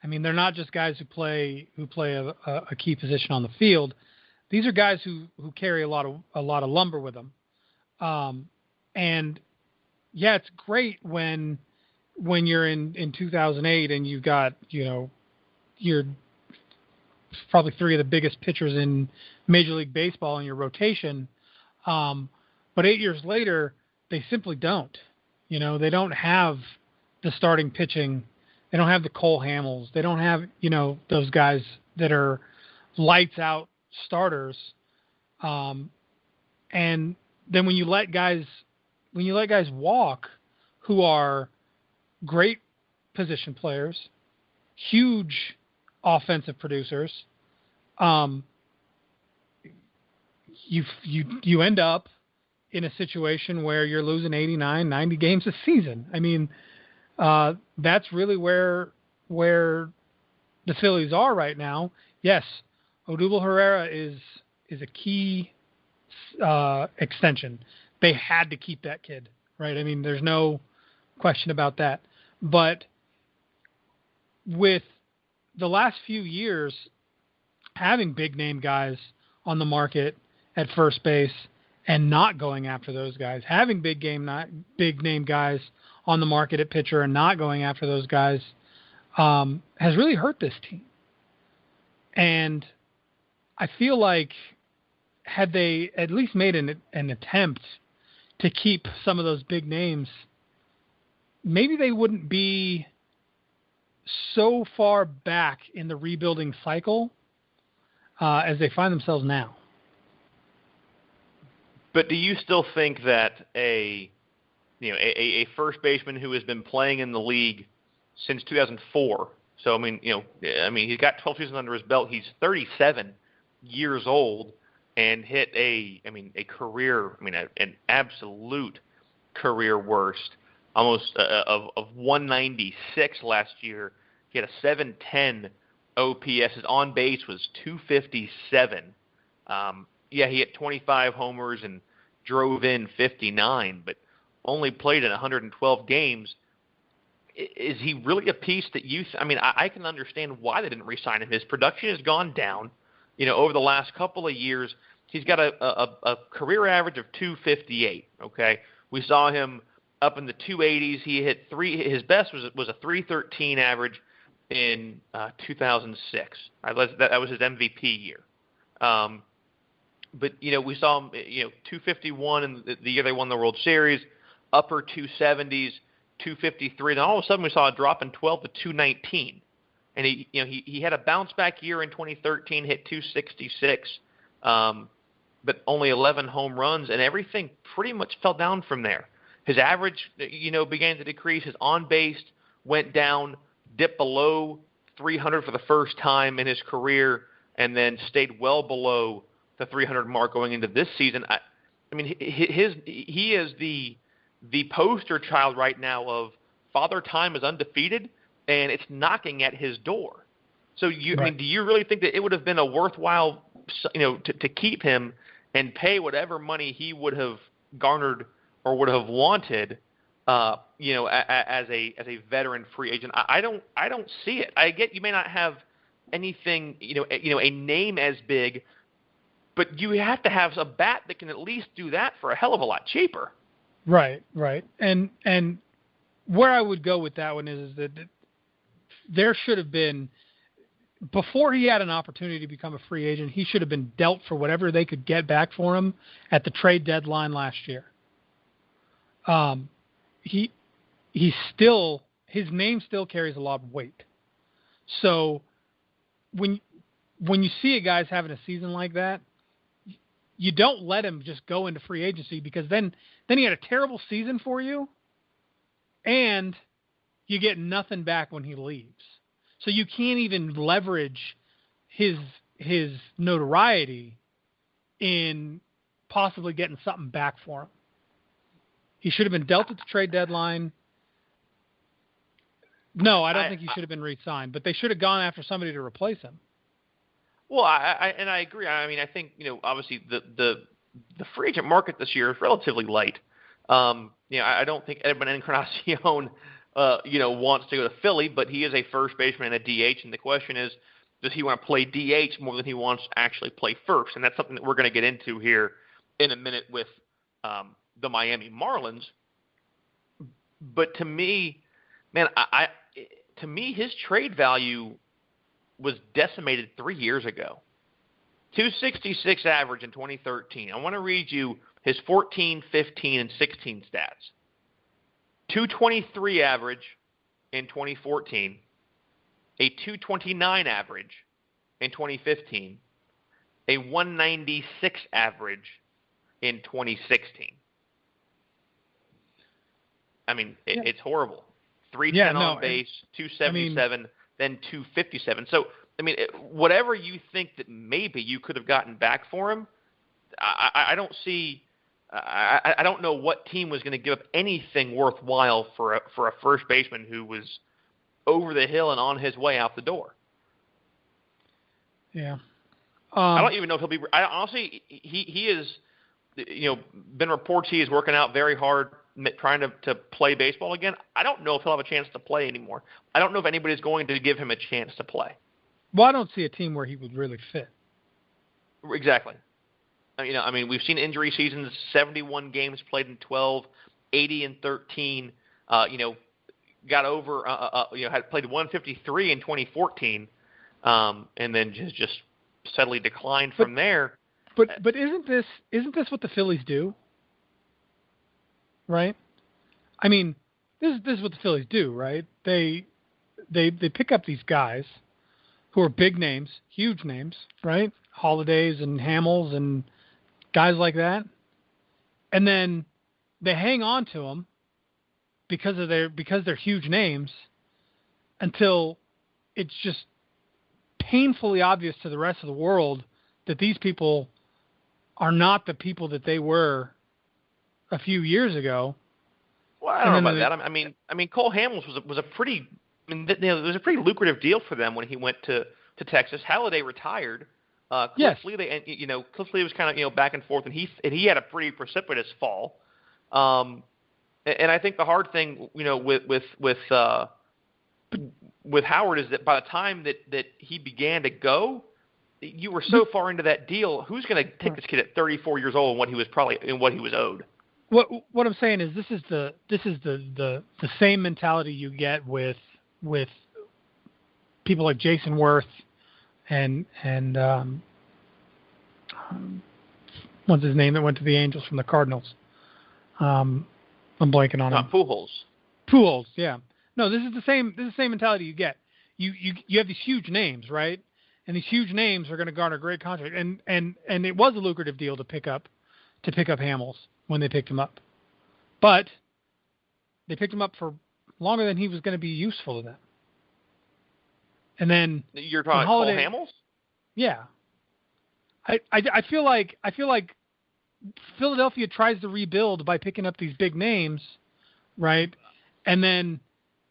I mean, they're not just guys who play a key position on the field. These are guys who carry a lot of lumber with them. And yeah, it's great when you're in 2008 and you've got, you're probably three of the biggest pitchers in Major League Baseball in your rotation. But 8 years later, they simply don't. They don't have the starting pitching. They don't have the Cole Hamels. They don't have, those guys that are lights out starters. And then when you let guys walk who are great position players, huge offensive producers, you end up in a situation where you're losing 89, 90 games a season. I mean, that's really where the Phillies are right now. Yes, Odubel Herrera is a key extension. They had to keep that kid, right? I mean, there's no question about that. But with the last few years, having big name guys on the market at first base and not going after those guys, having big name guys on the market at pitcher and not going after those guys, has really hurt this team. And I feel like had they at least made an attempt to keep some of those big names, maybe they wouldn't be so far back in the rebuilding cycle as they find themselves now. But do you still think that a first baseman who has been playing in the league since 2004, so he's got 12 seasons under his belt, he's 37 years old, and hit an absolute career worst, almost of 196 last year. He had a 710 OPS. His on base was 257. He hit 25 homers and drove in 59, but only played in 112 games. Is he really a piece that I can understand why they didn't re-sign him. His production has gone down. Over the last couple of years, he's got a career average of 258. Okay, we saw him up in the 280s. He hit his best was a 313 average in 2006. That was his MVP year. But we saw him 251 in the year they won the World Series, upper 270s, 253. Then all of a sudden we saw a drop in 12 to 219. And he had a bounce back year in 2013, hit 266, but only 11 home runs, and everything pretty much fell down from there. His average, began to decrease. His on base went down, dipped below 300 for the first time in his career, and then stayed well below the 300 mark going into this season. I mean, he is the poster child right now of Father Time is undefeated, and it's knocking at his door. So Right. I mean, do you really think that it would have been a worthwhile, to keep him and pay whatever money he would have garnered or would have wanted, as a veteran free agent? I don't see it. I get you may not have anything, a name as big, but you have to have a bat that can at least do that for a hell of a lot cheaper. Right. And where I would go with that one is that there should have been, before he had an opportunity to become a free agent, he should have been dealt for whatever they could get back for him at the trade deadline last year. His name still carries a lot of weight. So when you see a guy's having a season like that, you don't let him just go into free agency, because then he had a terrible season for you, and you get nothing back when he leaves. So you can't even leverage his notoriety in possibly getting something back for him. He should have been dealt at the trade deadline. No, I don't think he should have been re-signed, but they should have gone after somebody to replace him. Well, I agree. I mean, I think, obviously the free agent market this year is relatively light. I don't think Edwin Encarnacion wants to go to Philly, but he is a first baseman and a DH, and the question is, does he want to play DH more than he wants to actually play first? And that's something that we're going to get into here in a minute with the Miami Marlins. But to me, man, to me, his trade value was decimated 3 years ago. 266 average in 2013. I want to read you his 14, 15, and 16 stats. 223 average in 2014, a 229 average in 2015, a 196 average in 2016. I mean, it's horrible. 310 on base, 277, then 257. So, I mean, whatever you think that maybe you could have gotten back for him, I don't see. I don't know what team was going to give up anything worthwhile for a first baseman who was over the hill and on his way out the door. Yeah. I don't even know if he'll be. Honestly, he is. Been reports he is working out very hard, trying to play baseball again. I don't know if he'll have a chance to play anymore. I don't know if anybody's going to give him a chance to play. Well, I don't see a team where he would really fit. Exactly. I mean, we've seen injury seasons, 71 games played in 12, 80 in 13. Got over. Had played 153 in 2014, and then just steadily declined from there. But isn't this what the Phillies do? Right? I mean, this is what the Phillies do, right? They pick up these guys who are big names, huge names, right? Holidays and Hamels and guys like that, and then they hang on to them because they're huge names until it's just painfully obvious to the rest of the world that these people are not the people that they were a few years ago. Well, I don't know about that. I mean, Cole Hamels was a pretty. It was a pretty lucrative deal for them when he went to Texas. Halladay retired. Cliff Lee, Cliff Lee was kind of back and forth, and he had a pretty precipitous fall. And I think the hard thing with Howard is that by the time that he began to go, you were so far into that deal. Who's going to take this kid at 34 years old and what he was owed? What I'm saying is this is the same mentality you get with people like Jason Worth and what's his name that went to the Angels from the Cardinals? I'm blanking on him. Pujols, yeah. No, this is the same mentality you get. You have these huge names, right? And these huge names are going to garner great contract. And it was a lucrative deal to pick up Hamels when they picked him up. But they picked him up for longer than he was going to be useful to them. And then you're talking Cole Hamels? Yeah. I feel like Philadelphia tries to rebuild by picking up these big names, right? And then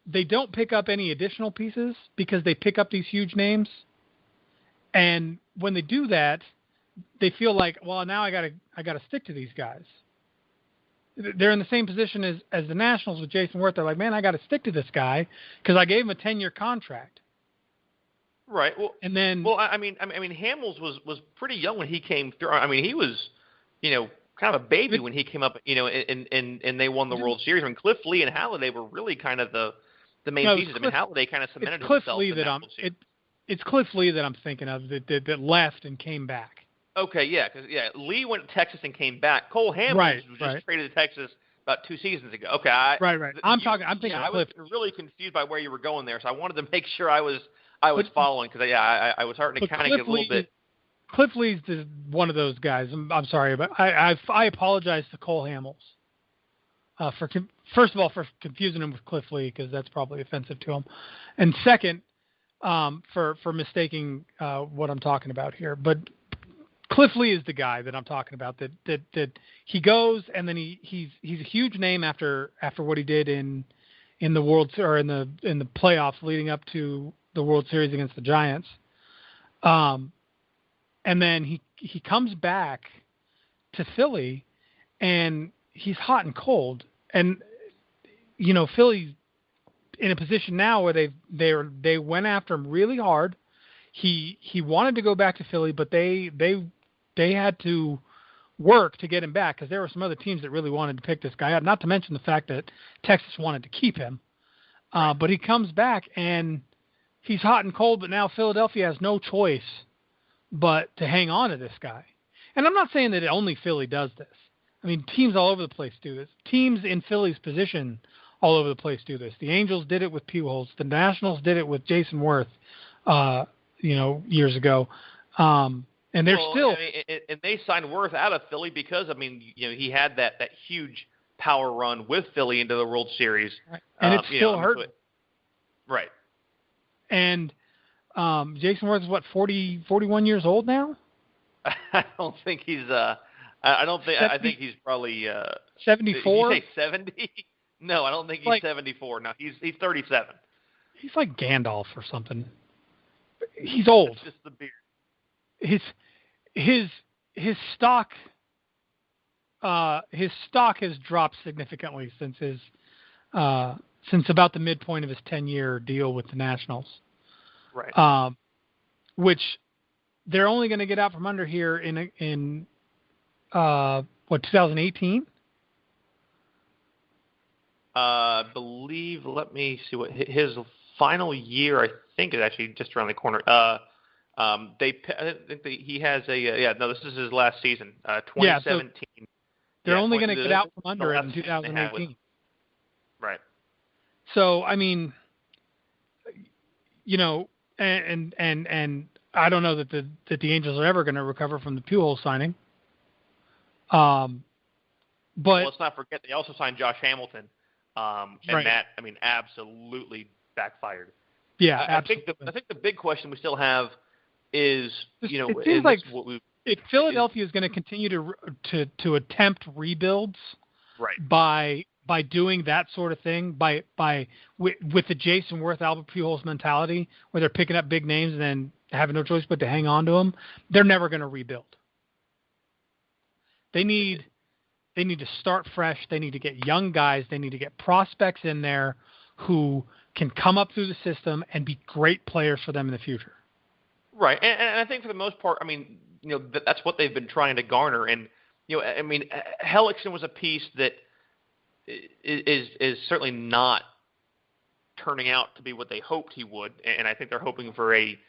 they don't pick up any additional pieces because they pick up these huge names. And when they do that, they feel like, well, now I gotta stick to these guys. They're in the same position as the Nationals with Jason Worth. They're like, man, I got to stick to this guy because I gave him a 10-year contract. Right. Well, and then, I mean, Hamels was pretty young when he came through. I mean, he was, kind of a baby when he came up, and they won the World Series. I mean, Cliff Lee and Halladay were really kind of the main pieces. I mean, Halladay kind of cemented himself in that World Series. It's Cliff Lee that I'm thinking of that left and came back. Okay, yeah, because Lee went to Texas and came back. Cole Hamels was just traded to Texas about 2 seasons ago. Okay, right. I'm thinking of Cliff. I was really confused by where you were going there, so I wanted to make sure I was following because I was starting to kind of get a little bit. Cliff Lee's one of those guys. I'm sorry, but I apologize to Cole Hamels first of all for confusing him with Cliff Lee because that's probably offensive to him, and second for mistaking what I'm talking about here, but. Cliff Lee is the guy that I'm talking about. That he goes and then he's a huge name after what he did in the in the playoffs leading up to the World Series against the Giants. And then he comes back to Philly and he's hot and cold. And Philly's in a position now where they went after him really hard. He wanted to go back to Philly, but they had to work to get him back because there were some other teams that really wanted to pick this guy up, not to mention the fact that Texas wanted to keep him. But he comes back, and he's hot and cold, but now Philadelphia has no choice but to hang on to this guy. And I'm not saying that only Philly does this. I mean, teams all over the place do this. Teams in Philly's position all over the place do this. The Angels did it with Pujols. The Nationals did it with Jason Worth, years ago. And they're still, and they signed Worth out of Philly because he had that huge power run with Philly into the World Series, right. And it's still hurting. Right. And Jason Worth is what 41 years old now. I don't think he's. I don't think. 70, I think he's probably 74. Did you say 70? No, I don't think he's 74. No, he's 37. He's like Gandalf or something. He's old. It's just the beard. His stock has dropped significantly since about the midpoint of his 10-year deal with the Nationals. Right. Which they're only going to get out from under here in 2018? Believe. Let me see what his final year. I think is actually just around the corner. I think he has this is his last season, 2017. So they're only going to get out from under it in 2018. Right. So, I mean, and I don't know that the Angels are ever going to recover from the Pujols signing. But let's not forget they also signed Josh Hamilton, and right. Matt. I mean, absolutely backfired. Yeah, I think the big question we still have is, it seems like if Philadelphia is going to continue to attempt rebuilds, right, by doing that sort of thing, with the Jason Worth, Albert Pujols mentality, where they're picking up big names and then having no choice but to hang on to them, they're never going to rebuild. They need to start fresh. They need to get young guys. They need to get prospects in there who can come up through the system and be great players for them in the future. Right, and I think for the most part, I mean, that's what they've been trying to garner. And I mean, Hellickson was a piece that is certainly not turning out to be what they hoped he would, and I think they're hoping for a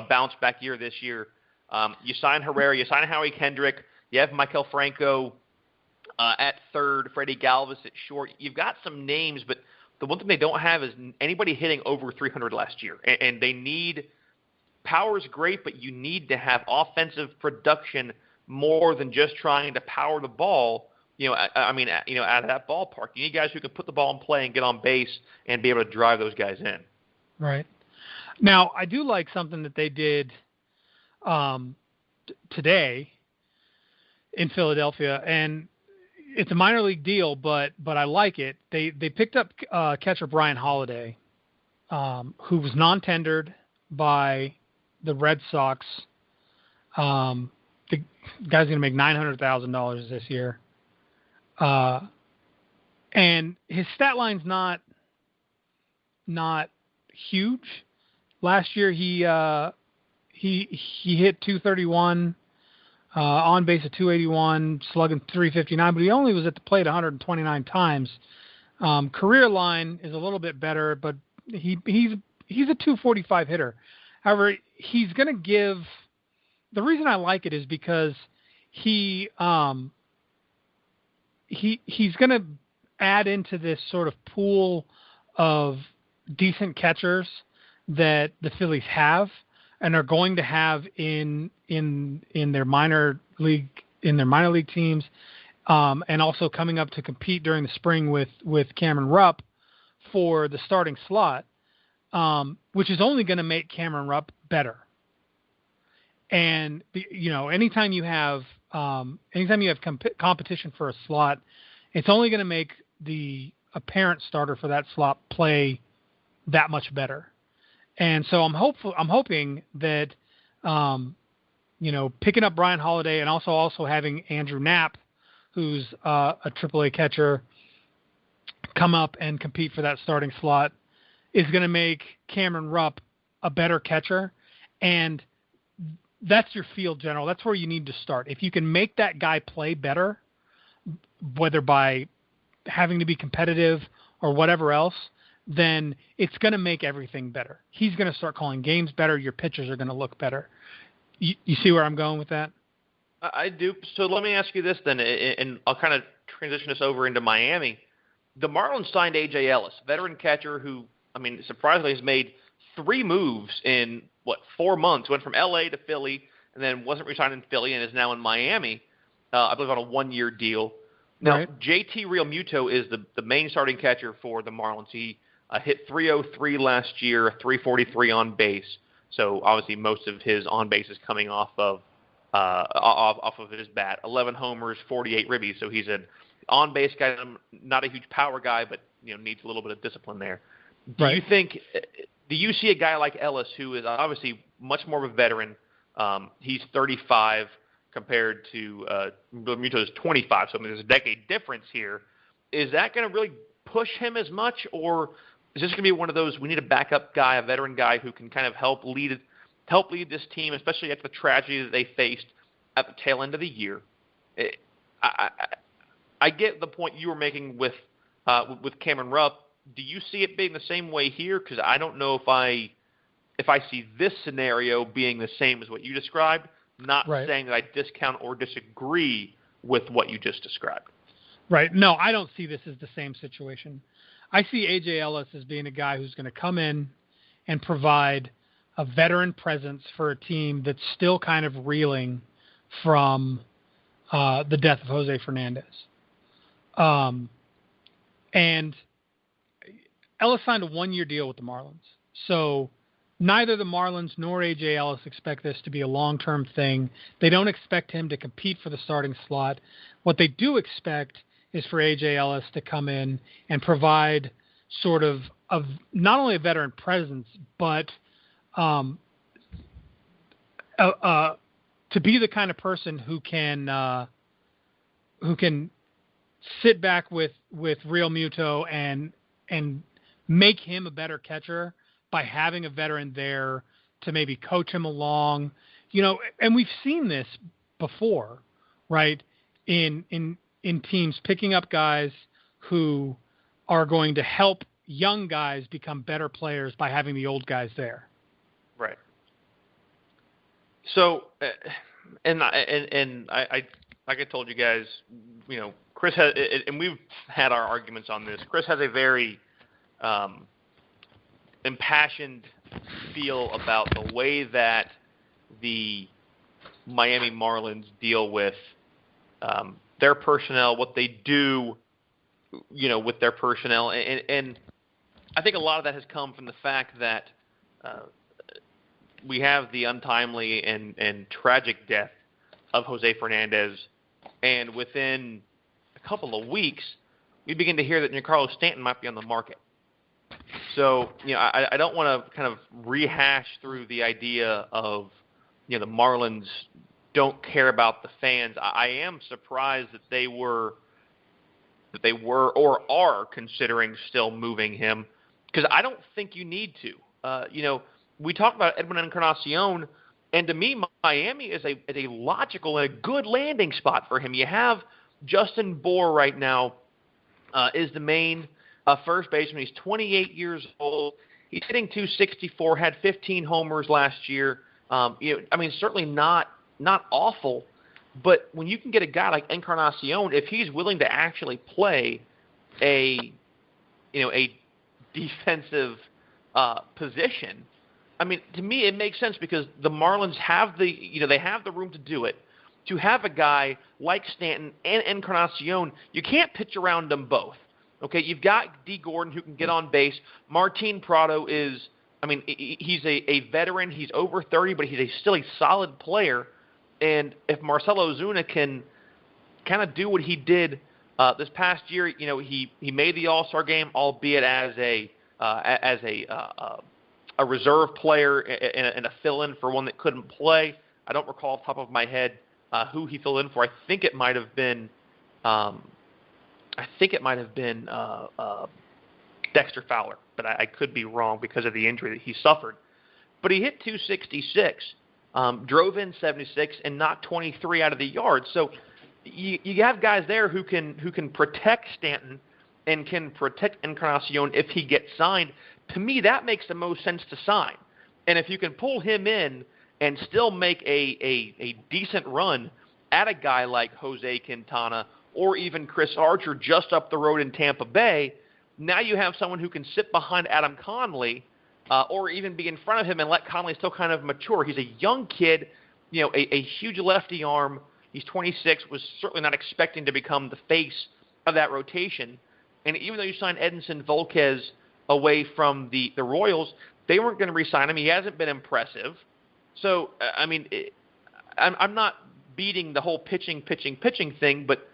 bounce back year this year. You sign Herrera, you sign Howie Kendrick, you have Michael Franco at third, Freddie Galvis at short. You've got some names, but the one thing they don't have is anybody hitting over 300 last year, and they need. Power is great, but you need to have offensive production more than just trying to power the ball. Out of that ballpark, you need guys who can put the ball in play and get on base and be able to drive those guys in. Right. Now, I do like something that they did today in Philadelphia, and it's a minor league deal, but I like it. They picked up catcher Brian Holiday, who was non-tendered by the Red Sox. The guy's going to make $900,000 this year, and his stat line's not huge. Last year he hit 231. On base at 281, slugging 359, but he only was at the plate 129 times. Career line is a little bit better, but he's a 245 hitter. However, he's going to give. The reason I like it is because he's going to add into this sort of pool of decent catchers that the Phillies have and are going to have in their minor league teams, and also coming up to compete during the spring with Cameron Rupp for the starting slot, which is only going to make Cameron Rupp better. And anytime you have competition for a slot, it's only going to make the apparent starter for that slot play that much better. And so I'm hoping that, picking up Brian Holiday and also having Andrew Knapp, who's a AAA catcher, come up and compete for that starting slot is going to make Cameron Rupp a better catcher. And that's your field general. That's where you need to start. If you can make that guy play better, whether by having to be competitive or whatever else, then it's going to make everything better. He's going to start calling games better. Your pitchers are going to look better. You see where I'm going with that? I do. So let me ask you this then, and I'll kind of transition this over into Miami. The Marlins signed A.J. Ellis, veteran catcher who, surprisingly has made 3 moves in, 4 months. Went from L.A. to Philly and then wasn't re-signed in Philly and is now in Miami, I believe on a 1-year deal. Now, right. JT Realmuto is the main starting catcher for the Marlins. He hit 303 last year, 343 on base. So obviously most of his on base is coming off of his bat. 11 homers, 48 ribbies. So he's an on base guy, not a huge power guy, but needs a little bit of discipline there. Do you see a guy like Ellis, who is obviously much more of a veteran? He's 35 compared to Realmuto's 25. So there's a decade difference here. Is that going to really push him as much, or is this going to be one of those, we need a backup guy, a veteran guy who can kind of help lead this team, especially after the tragedy that they faced at the tail end of the year? I get the point you were making with Cameron Rupp. Do you see it being the same way here? Because I don't know if I see this scenario being the same as what you described. Not right. saying that I discount or disagree with what you just described. Right. No, I don't see this as the same situation. I see A.J. Ellis as being a guy who's going to come in and provide a veteran presence for a team that's still kind of reeling from the death of Jose Fernandez. And Ellis signed a 1-year deal with the Marlins. So neither the Marlins nor A.J. Ellis expect this to be a long-term thing. They don't expect him to compete for the starting slot. What they do expect is for A.J. Ellis to come in and provide sort of not only a veteran presence, but to be the kind of person who can sit back with Realmuto and make him a better catcher by having a veteran there to maybe coach him along, and we've seen this before, right? In teams picking up guys who are going to help young guys become better players by having the old guys there. Right. So, and I like I told you guys, Chris has, and we've had our arguments on this. Chris has a very impassioned feel about the way that the Miami Marlins deal with their personnel, what they do, with their personnel. And I think a lot of that has come from the fact that we have the untimely and tragic death of Jose Fernandez, and within a couple of weeks, we begin to hear that Giancarlo Stanton might be on the market. So, I don't want to kind of rehash through the idea of, the Marlins don't care about the fans. I am surprised that they were or are considering still moving him, because I don't think you need to. We talked about Edwin Encarnacion, and to me, Miami is a logical and a good landing spot for him. You have Justin Bour right now is the main first baseman. He's 28 years old. He's hitting .264, had 15 homers last year. Certainly not awful. But when you can get a guy like Encarnacion, if he's willing to actually play a defensive position, to me it makes sense, because the Marlins have they have the room to do it. To have a guy like Stanton and Encarnacion, you can't pitch around them both. Okay, you've got D. Gordon, who can get on base. Martin Prado is, he's a veteran. He's over 30, but he's still a solid player. And if Marcell Ozuna can kind of do what he did this past year, he made the All-Star game, albeit as a reserve player and a fill-in for one that couldn't play. I don't recall off the top of my head who he filled in for. I think it might have been Dexter Fowler, but I could be wrong because of the injury that he suffered. But he hit .266. Drove in 76 and knocked 23 out of the yard. So you have guys there who can protect Stanton and can protect Encarnacion if he gets signed. To me, that makes the most sense to sign. And if you can pull him in and still make a decent run at a guy like Jose Quintana or even Chris Archer just up the road in Tampa Bay, now you have someone who can sit behind Adam Conley, or even be in front of him and let Conley still kind of mature. He's a young kid, a huge lefty arm. He's 26, was certainly not expecting to become the face of that rotation. And even though you signed Edinson Volquez away from the Royals, they weren't going to re-sign him. He hasn't been impressive. So, I'm not beating the whole pitching thing, but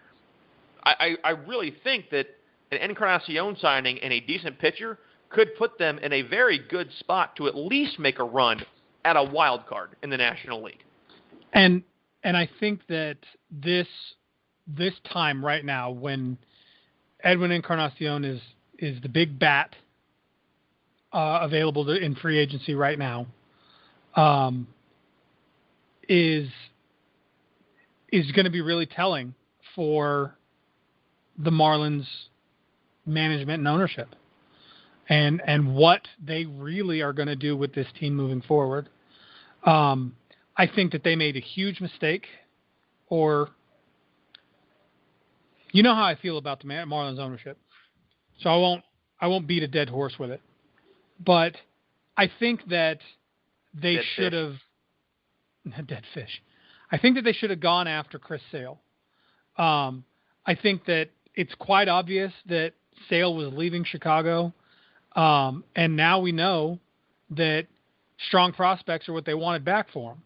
I really think that an Encarnacion signing and a decent pitcher could put them in a very good spot to at least make a run at a wild card in the National League. And I think that this time right now, when Edwin Encarnacion is the big bat available in free agency right now, is going to be really telling for the Marlins management and ownership, and what they really are going to do with this team moving forward. I think that they made a huge mistake, or you know how I feel about the Marlins ownership, so I won't beat a dead horse with it. But I think that they should have dead fish. I think that they should have gone after Chris Sale. I think that it's quite obvious that Sale was leaving Chicago, and now we know that strong prospects are what they wanted back for him.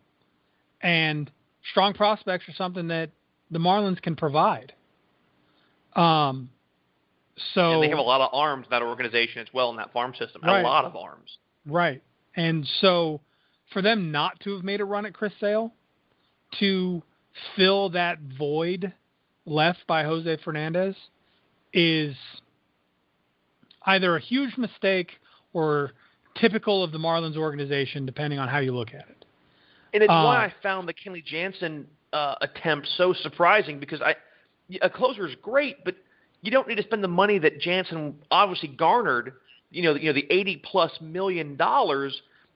And strong prospects are something that the Marlins can provide. And they have a lot of arms in that organization as well in that farm system. Right. A lot of arms. Right. And so for them not to have made a run at Chris Sale, to fill that void left by Jose Fernandez, is either a huge mistake or typical of the Marlins organization, depending on how you look at it. And it's why I found the Kenley Jansen attempt so surprising, because a closer is great, but you don't need to spend the money that Jansen obviously garnered, the $80+ million.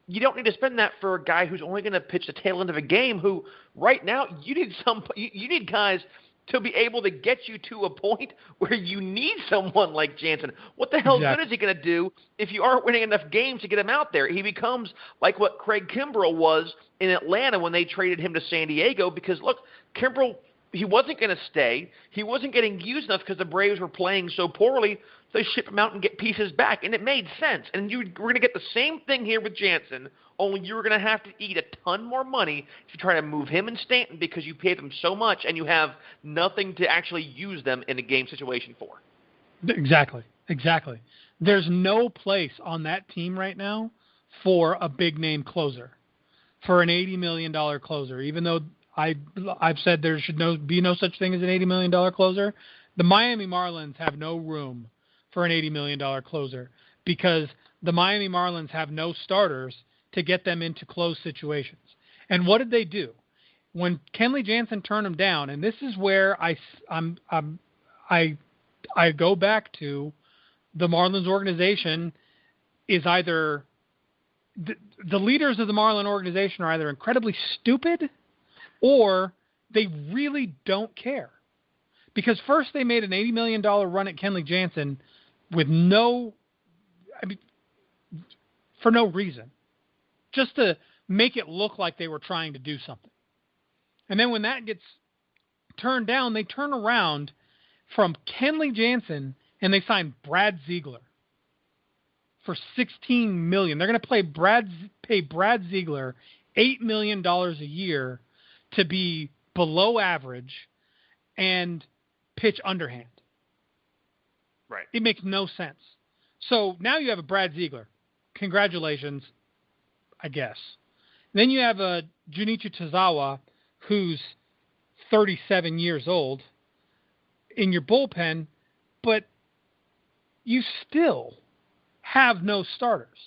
You don't need to spend that for a guy who's only going to pitch the tail end of a game, who right now you need guys to be able to get you to a point where you need someone like Jansen. What the hell good is he going to do if you aren't winning enough games to get him out there? He becomes like what Craig Kimbrell was in Atlanta when they traded him to San Diego, because, look, Kimbrell he wasn't going to stay. He wasn't getting used enough because the Braves were playing so poorly, so they ship him out and get pieces back, and it made sense. And we're going to get the same thing here with Jansen, only you're going to have to eat a ton more money if you try to move him and Stanton because you paid them so much and you have nothing to actually use them in a game situation for. Exactly. There's no place on that team right now for a big-name closer, for an $80 million closer, even though I've said there should be no such thing as an $80 million closer. The Miami Marlins have no room for an $80 million closer because the Miami Marlins have no starters to get them into close situations. And what did they do? When Kenley Jansen turned them down, and this is where I go back to the Marlins organization is either the leaders of the Marlin organization are either incredibly stupid or they really don't care. Because first they made an $80 million run at Kenley Jansen for no reason, just to make it look like they were trying to do something. And then when that gets turned down, they turn around from Kenley Jansen and they sign Brad Ziegler for $16 million. They're going to pay Brad Ziegler $8 million a year to be below average and pitch underhand. Right. It makes no sense. So now you have a Brad Ziegler. Congratulations, I guess. Then you have a Junichi Tozawa, who's 37 years old, in your bullpen, but you still have no starters.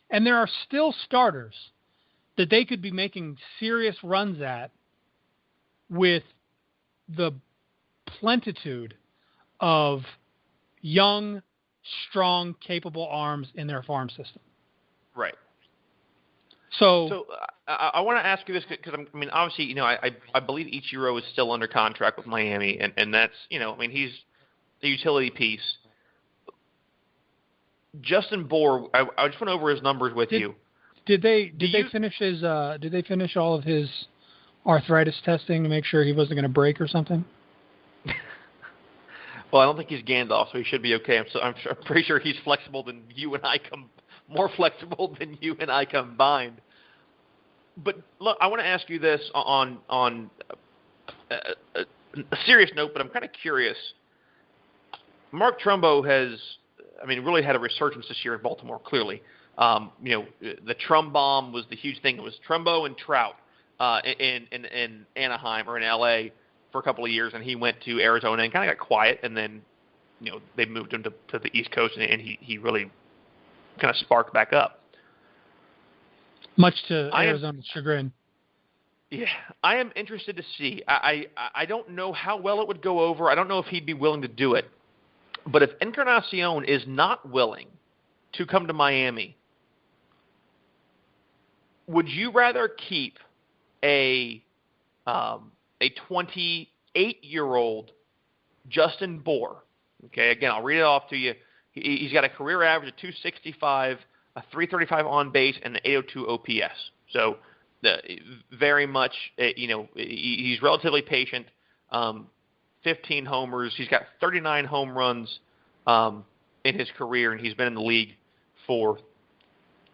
And there are still starters that they could be making serious runs at with the plentitude of young, strong, capable arms in their farm system. Right. So I want to ask you this because obviously, I believe Ichiro is still under contract with Miami, and that's, he's a utility piece. Justin Bour, I just went over his numbers with you. Did they finish all of his arthritis testing to make sure he wasn't going to break or something? Well, I don't think he's Gandalf, so he should be okay. I'm pretty sure he's flexible than you and I more flexible than you and I combined. But look, I want to ask you this on a serious note, but I'm kind of curious. Mark Trumbo has, really had a resurgence this year in Baltimore, clearly. The Trum bomb was the huge thing. It was Trumbo and Trout in Anaheim or in L.A. for a couple of years, and he went to Arizona and kind of got quiet, and then, they moved him to the East Coast, and he really kind of sparked back up. Much to Arizona's chagrin. Yeah, I am interested to see. I don't know how well it would go over. I don't know if he'd be willing to do it. But if Encarnacion is not willing to come to Miami, would you rather keep a 28-year-old Justin Bour? Okay, again, I'll read it off to you. He's got a career average of 265, a 335 on base, and an 802 OPS. So very much, he's relatively patient. 15 homers. He's got 39 home runs in his career, and he's been in the league for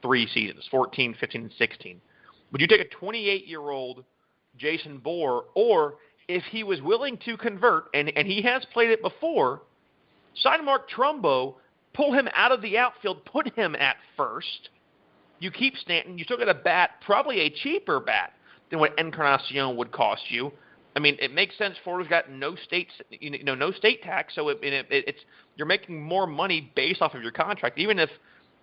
3 seasons, 14, 15, and 16. Would you take a 28-year-old Jason Bour, or if he was willing to convert, and he has played it before, sign Mark Trumbo, pull him out of the outfield, put him at first. You keep Stanton. You still get a bat, probably a cheaper bat than what Encarnacion would cost you. It makes sense. Florida's got no state tax, so it's you're making more money based off of your contract. Even if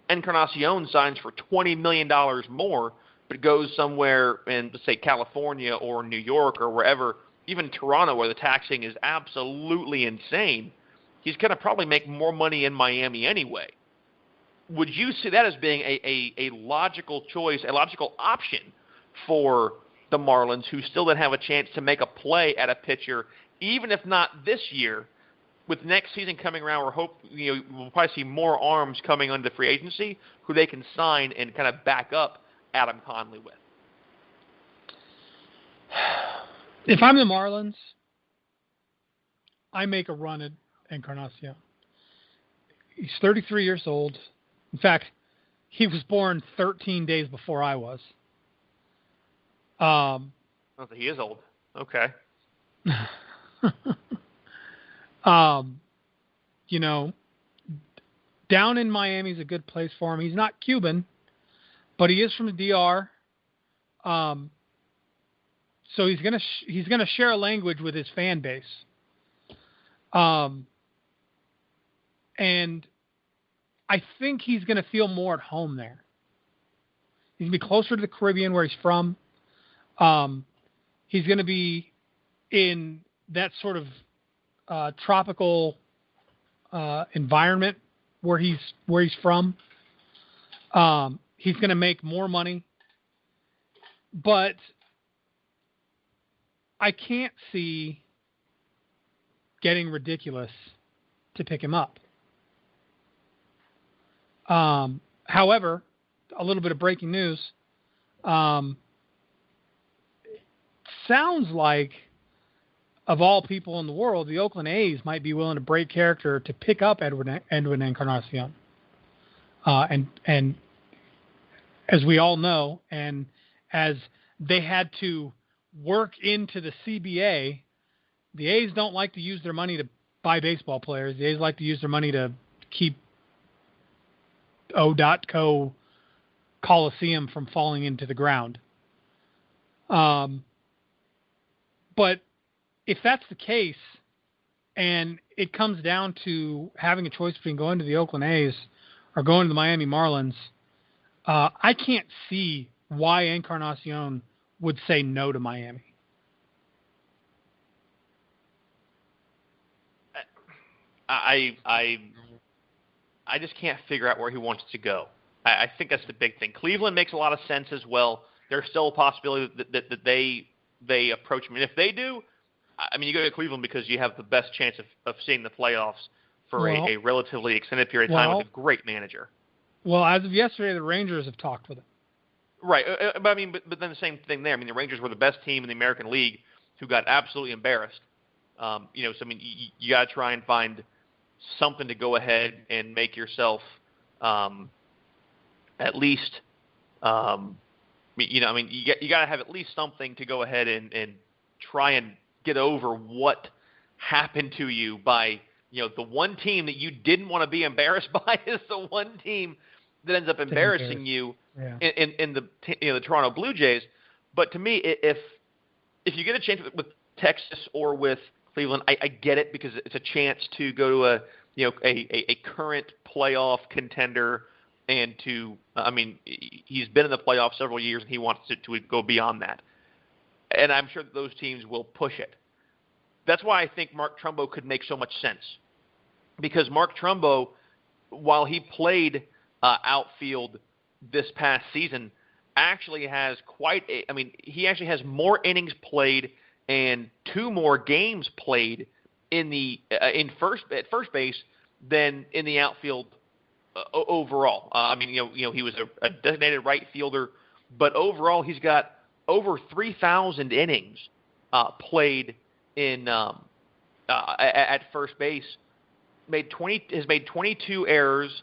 Encarnacion signs for $20 million more, but goes somewhere in, let's say, California or New York or wherever, even Toronto, where the taxing is absolutely insane, he's going to probably make more money in Miami anyway. Would you see that as being a logical choice, a logical option for the Marlins, who still didn't have a chance to make a play at a pitcher, even if not this year? With next season coming around, we'll probably see more arms coming onto free agency who they can sign and kind of back up Adam Conley with. If I'm the Marlins, I make a run at Encarnacion. He's 33 years old. In fact, he was born 13 days before I was. He is old. Okay. You know, down in Miami is a good place for him. He's not Cuban, but he is from the DR. So he's gonna share a language with his fan base. And I think he's gonna feel more at home there. He's gonna be closer to the Caribbean where he's from. He's gonna be in that sort of tropical environment where he's from. He's going to make more money, but I can't see getting ridiculous to pick him up. However, a little bit of breaking news. Sounds like, of all people in the world, the Oakland A's might be willing to break character to pick up Edwin Encarnacion. And as we all know, and as they had to work into the CBA, the A's don't like to use their money to buy baseball players. The A's like to use their money to keep O.co Coliseum from falling into the ground. But if that's the case, and it comes down to having a choice between going to the Oakland A's or going to the Miami Marlins, I can't see why Encarnacion would say no to Miami. I just can't figure out where he wants to go. I think that's the big thing. Cleveland makes a lot of sense as well. There's still a possibility that they approach him. And if they do, I mean, you go to Cleveland because you have the best chance of seeing the playoffs for a relatively extended period of time with a great manager. Well, as of yesterday, the Rangers have talked with him. Right, but I mean, but then the same thing there. I mean, the Rangers were the best team in the American League, who got absolutely embarrassed. So I mean, you got to try and find something to go ahead and make yourself at least. I mean, you got to have at least something to go ahead and try and get over what happened to you by, the one team that you didn't want to be embarrassed by is the one team that ends up embarrassing you in the Toronto Blue Jays. But to me, if you get a chance with Texas or with Cleveland, I get it because it's a chance to go to a current playoff contender and to he's been in the playoffs several years and he wants to go beyond that. And I'm sure that those teams will push it. That's why I think Mark Trumbo could make so much sense. Because Mark Trumbo, while he played outfield this past season, actually has he actually has more innings played and 2 more games played at first base than in the outfield overall. He was a designated right fielder, but overall he's got over 3,000 innings played in at first base. Has made 22 errors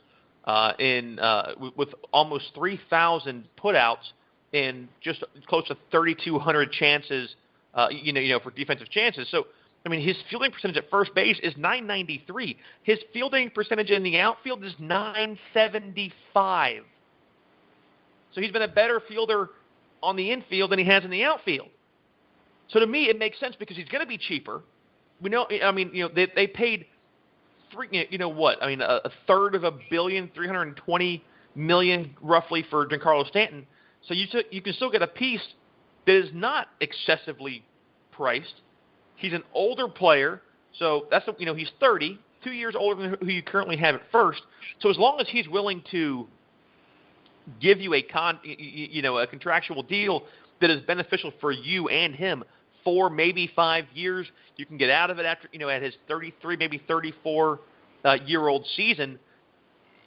with almost 3,000 putouts in just close to 3,200 chances. For defensive chances. So his fielding percentage at first base is .993. His fielding percentage in the outfield is .975. So he's been a better fielder on the infield than he has in the outfield. So to me, it makes sense because he's going to be cheaper. We know. They paid a third of $1 billion, $320 million roughly for Giancarlo Stanton. So you can still get a piece that is not excessively priced. He's an older player, so that's he's 30, 2 years older than who you currently have at first. So as long as he's willing to give you a contractual deal that is beneficial for you and him for maybe 5 years, you can get out of it after at his 33, maybe 34 year old season.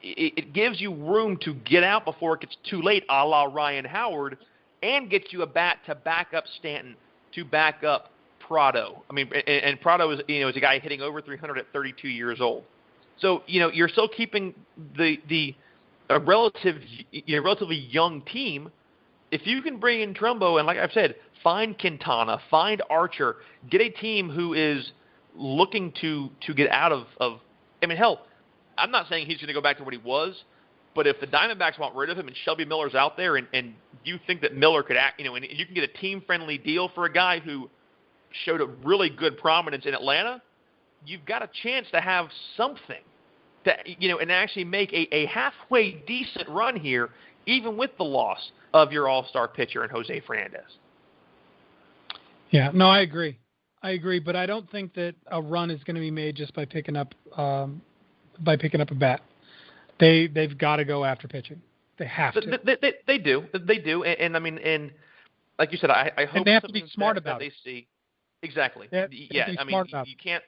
It gives you room to get out before it gets too late, a la Ryan Howard, and get you a bat to back up Stanton, to back up Prado. I mean, and Prado is is a guy hitting over 300 at 32 years old. So you're still keeping a relatively young team. If you can bring in Trumbo and, like I've said, find Quintana, find Archer, get a team who is looking to get out of I mean, hell, I'm not saying he's going to go back to what he was, but if the Diamondbacks want rid of him and Shelby Miller's out there and you think that Miller could act, and you can get a team-friendly deal for a guy who showed a really good prominence in Atlanta, you've got a chance to have something to, and actually make a halfway decent run here, even with the loss of your all-star pitcher in Jose Fernandez. Yeah, no, I agree, but I don't think that a run is going to be made just by picking up a bat. They've got to go after pitching. They have to. They do, and I mean, and like you said, I hope and they have to be smart about that it. they see exactly. Yeah, I mean, you can't.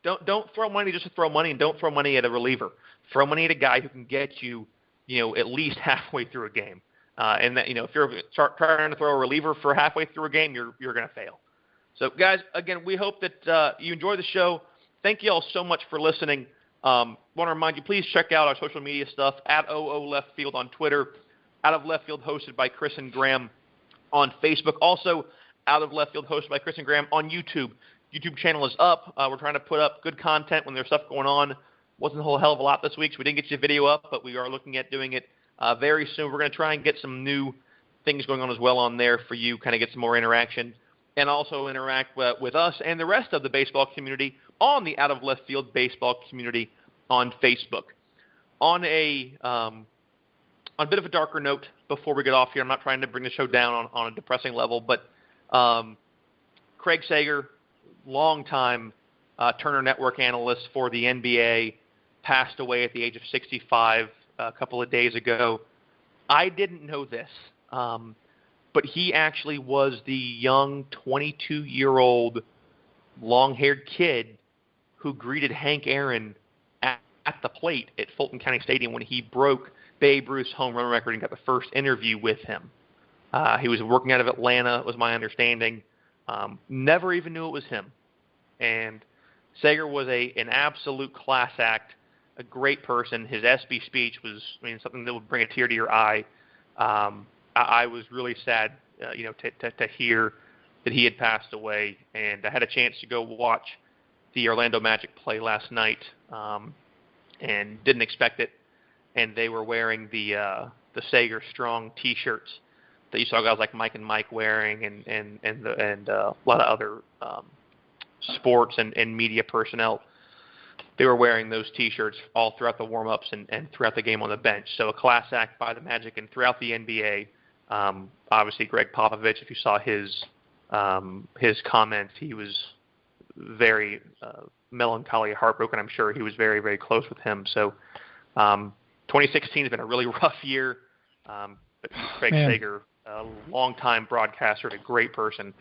Don't throw money just to throw money, and don't throw money at a reliever. Throw money at a guy who can get you, at least halfway through a game. And that, if you're trying to throw a reliever for halfway through a game, you're going to fail. So, guys, again, we hope that you enjoy the show. Thank you all so much for listening. Want to remind you, please check out our social media stuff at OO Left Field on Twitter, Out of Left Field hosted by Chris and Graham on Facebook. Also, Out of Left Field hosted by Chris and Graham on YouTube. YouTube channel is up. We're trying to put up good content when there's stuff going on. Wasn't a whole hell of a lot this week, so we didn't get your video up, but we are looking at doing it very soon. We're going to try and get some new things going on as well on there for you, kind of get some more interaction, and also interact with us and the rest of the baseball community on the Out of Left Field baseball community on Facebook. On a bit of a darker note before we get off here, I'm not trying to bring the show down on a depressing level, but Craig Sager, longtime Turner Network analyst for the NBA, passed away at the age of 65 a couple of days ago. I didn't know this, but he actually was the young 22-year-old long-haired kid who greeted Hank Aaron at the plate at Fulton County Stadium when he broke Babe Ruth's home run record and got the first interview with him. He was working out of Atlanta, was my understanding. Never even knew it was him. And Sager was an absolute class act, a great person. His SB speech was, something that would bring a tear to your eye. I was really sad, to hear that he had passed away. And I had a chance to go watch the Orlando Magic play last night, and didn't expect it. And they were wearing the Sager Strong T-shirts that you saw guys like Mike and Mike wearing, and a lot of other sports and media personnel. They were wearing those T-shirts all throughout the warm-ups and throughout the game on the bench. So a class act by the Magic and throughout the NBA. Obviously, Greg Popovich, if you saw his comments, he was very melancholy, heartbroken. I'm sure he was very, very close with him. So 2016 has been a really rough year. But Craig Sager, a longtime broadcaster, a great person,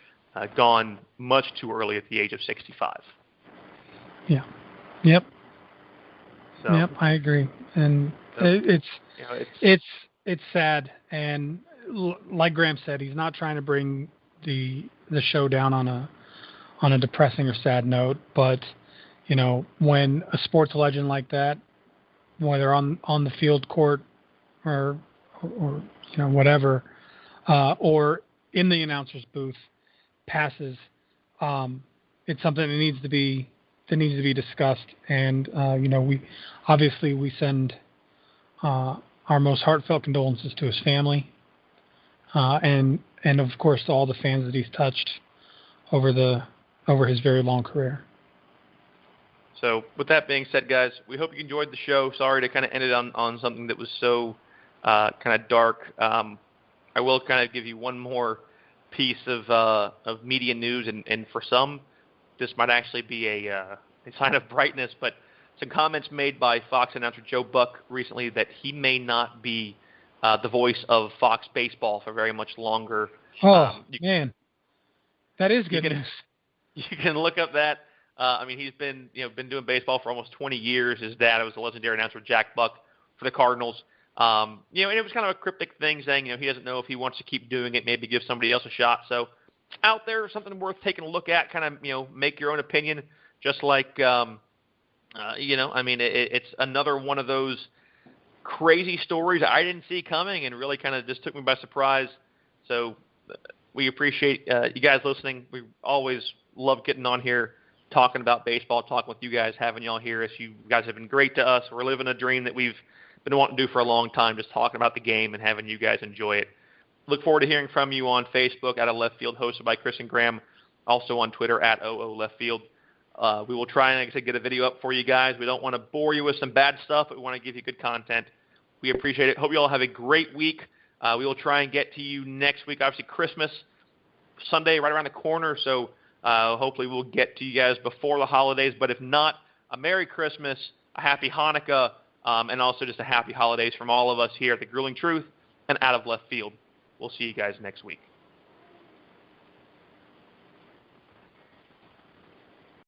gone much too early at the age of 65. Yeah. Yep. So, yep, I agree, and it's sad, and like Graham said, he's not trying to bring the show down on a depressing or sad note, but when a sports legend like that, whether on the field, court, or whatever, or in the announcer's booth, passes, it's something that needs to be discussed, and we send our most heartfelt condolences to his family, and of course to all the fans that he's touched over his very long career. So with that being said, guys, we hope you enjoyed the show. Sorry to kind of end it on something that was so kind of dark. I will kind of give you one more piece of media news, and for some, this might actually be a sign of brightness, but some comments made by Fox announcer Joe Buck recently that he may not be the voice of Fox Baseball for very much longer. Oh, man. That is good news. You can look up that. He's been doing baseball for almost 20 years. His dad was the legendary announcer Jack Buck for the Cardinals. And it was kind of a cryptic thing saying, he doesn't know if he wants to keep doing it, maybe give somebody else a shot. So it's out there, something worth taking a look at, kind of, make your own opinion, just like, it's another one of those crazy stories I didn't see coming and really kind of just took me by surprise. So we appreciate you guys listening. We always love getting on here, talking about baseball, talking with you guys, having y'all here. As you guys have been great to us. We're living a dream that we've been wanting to do for a long time, just talking about the game and having you guys enjoy it. Look forward to hearing from you on Facebook at a Left Field, hosted by Chris and Graham, also on Twitter at OOLeftField. We will try and, like I said, get a video up for you guys. We don't want to bore you with some bad stuff, but we want to give you good content. We appreciate it. Hope you all have a great week. We will try and get to you next week. Obviously, Christmas Sunday right around the corner, so hopefully we'll get to you guys before the holidays. But if not, a Merry Christmas, a Happy Hanukkah, and also just a Happy Holidays from all of us here at The Grueling Truth and Out of Left Field. We'll see you guys next week.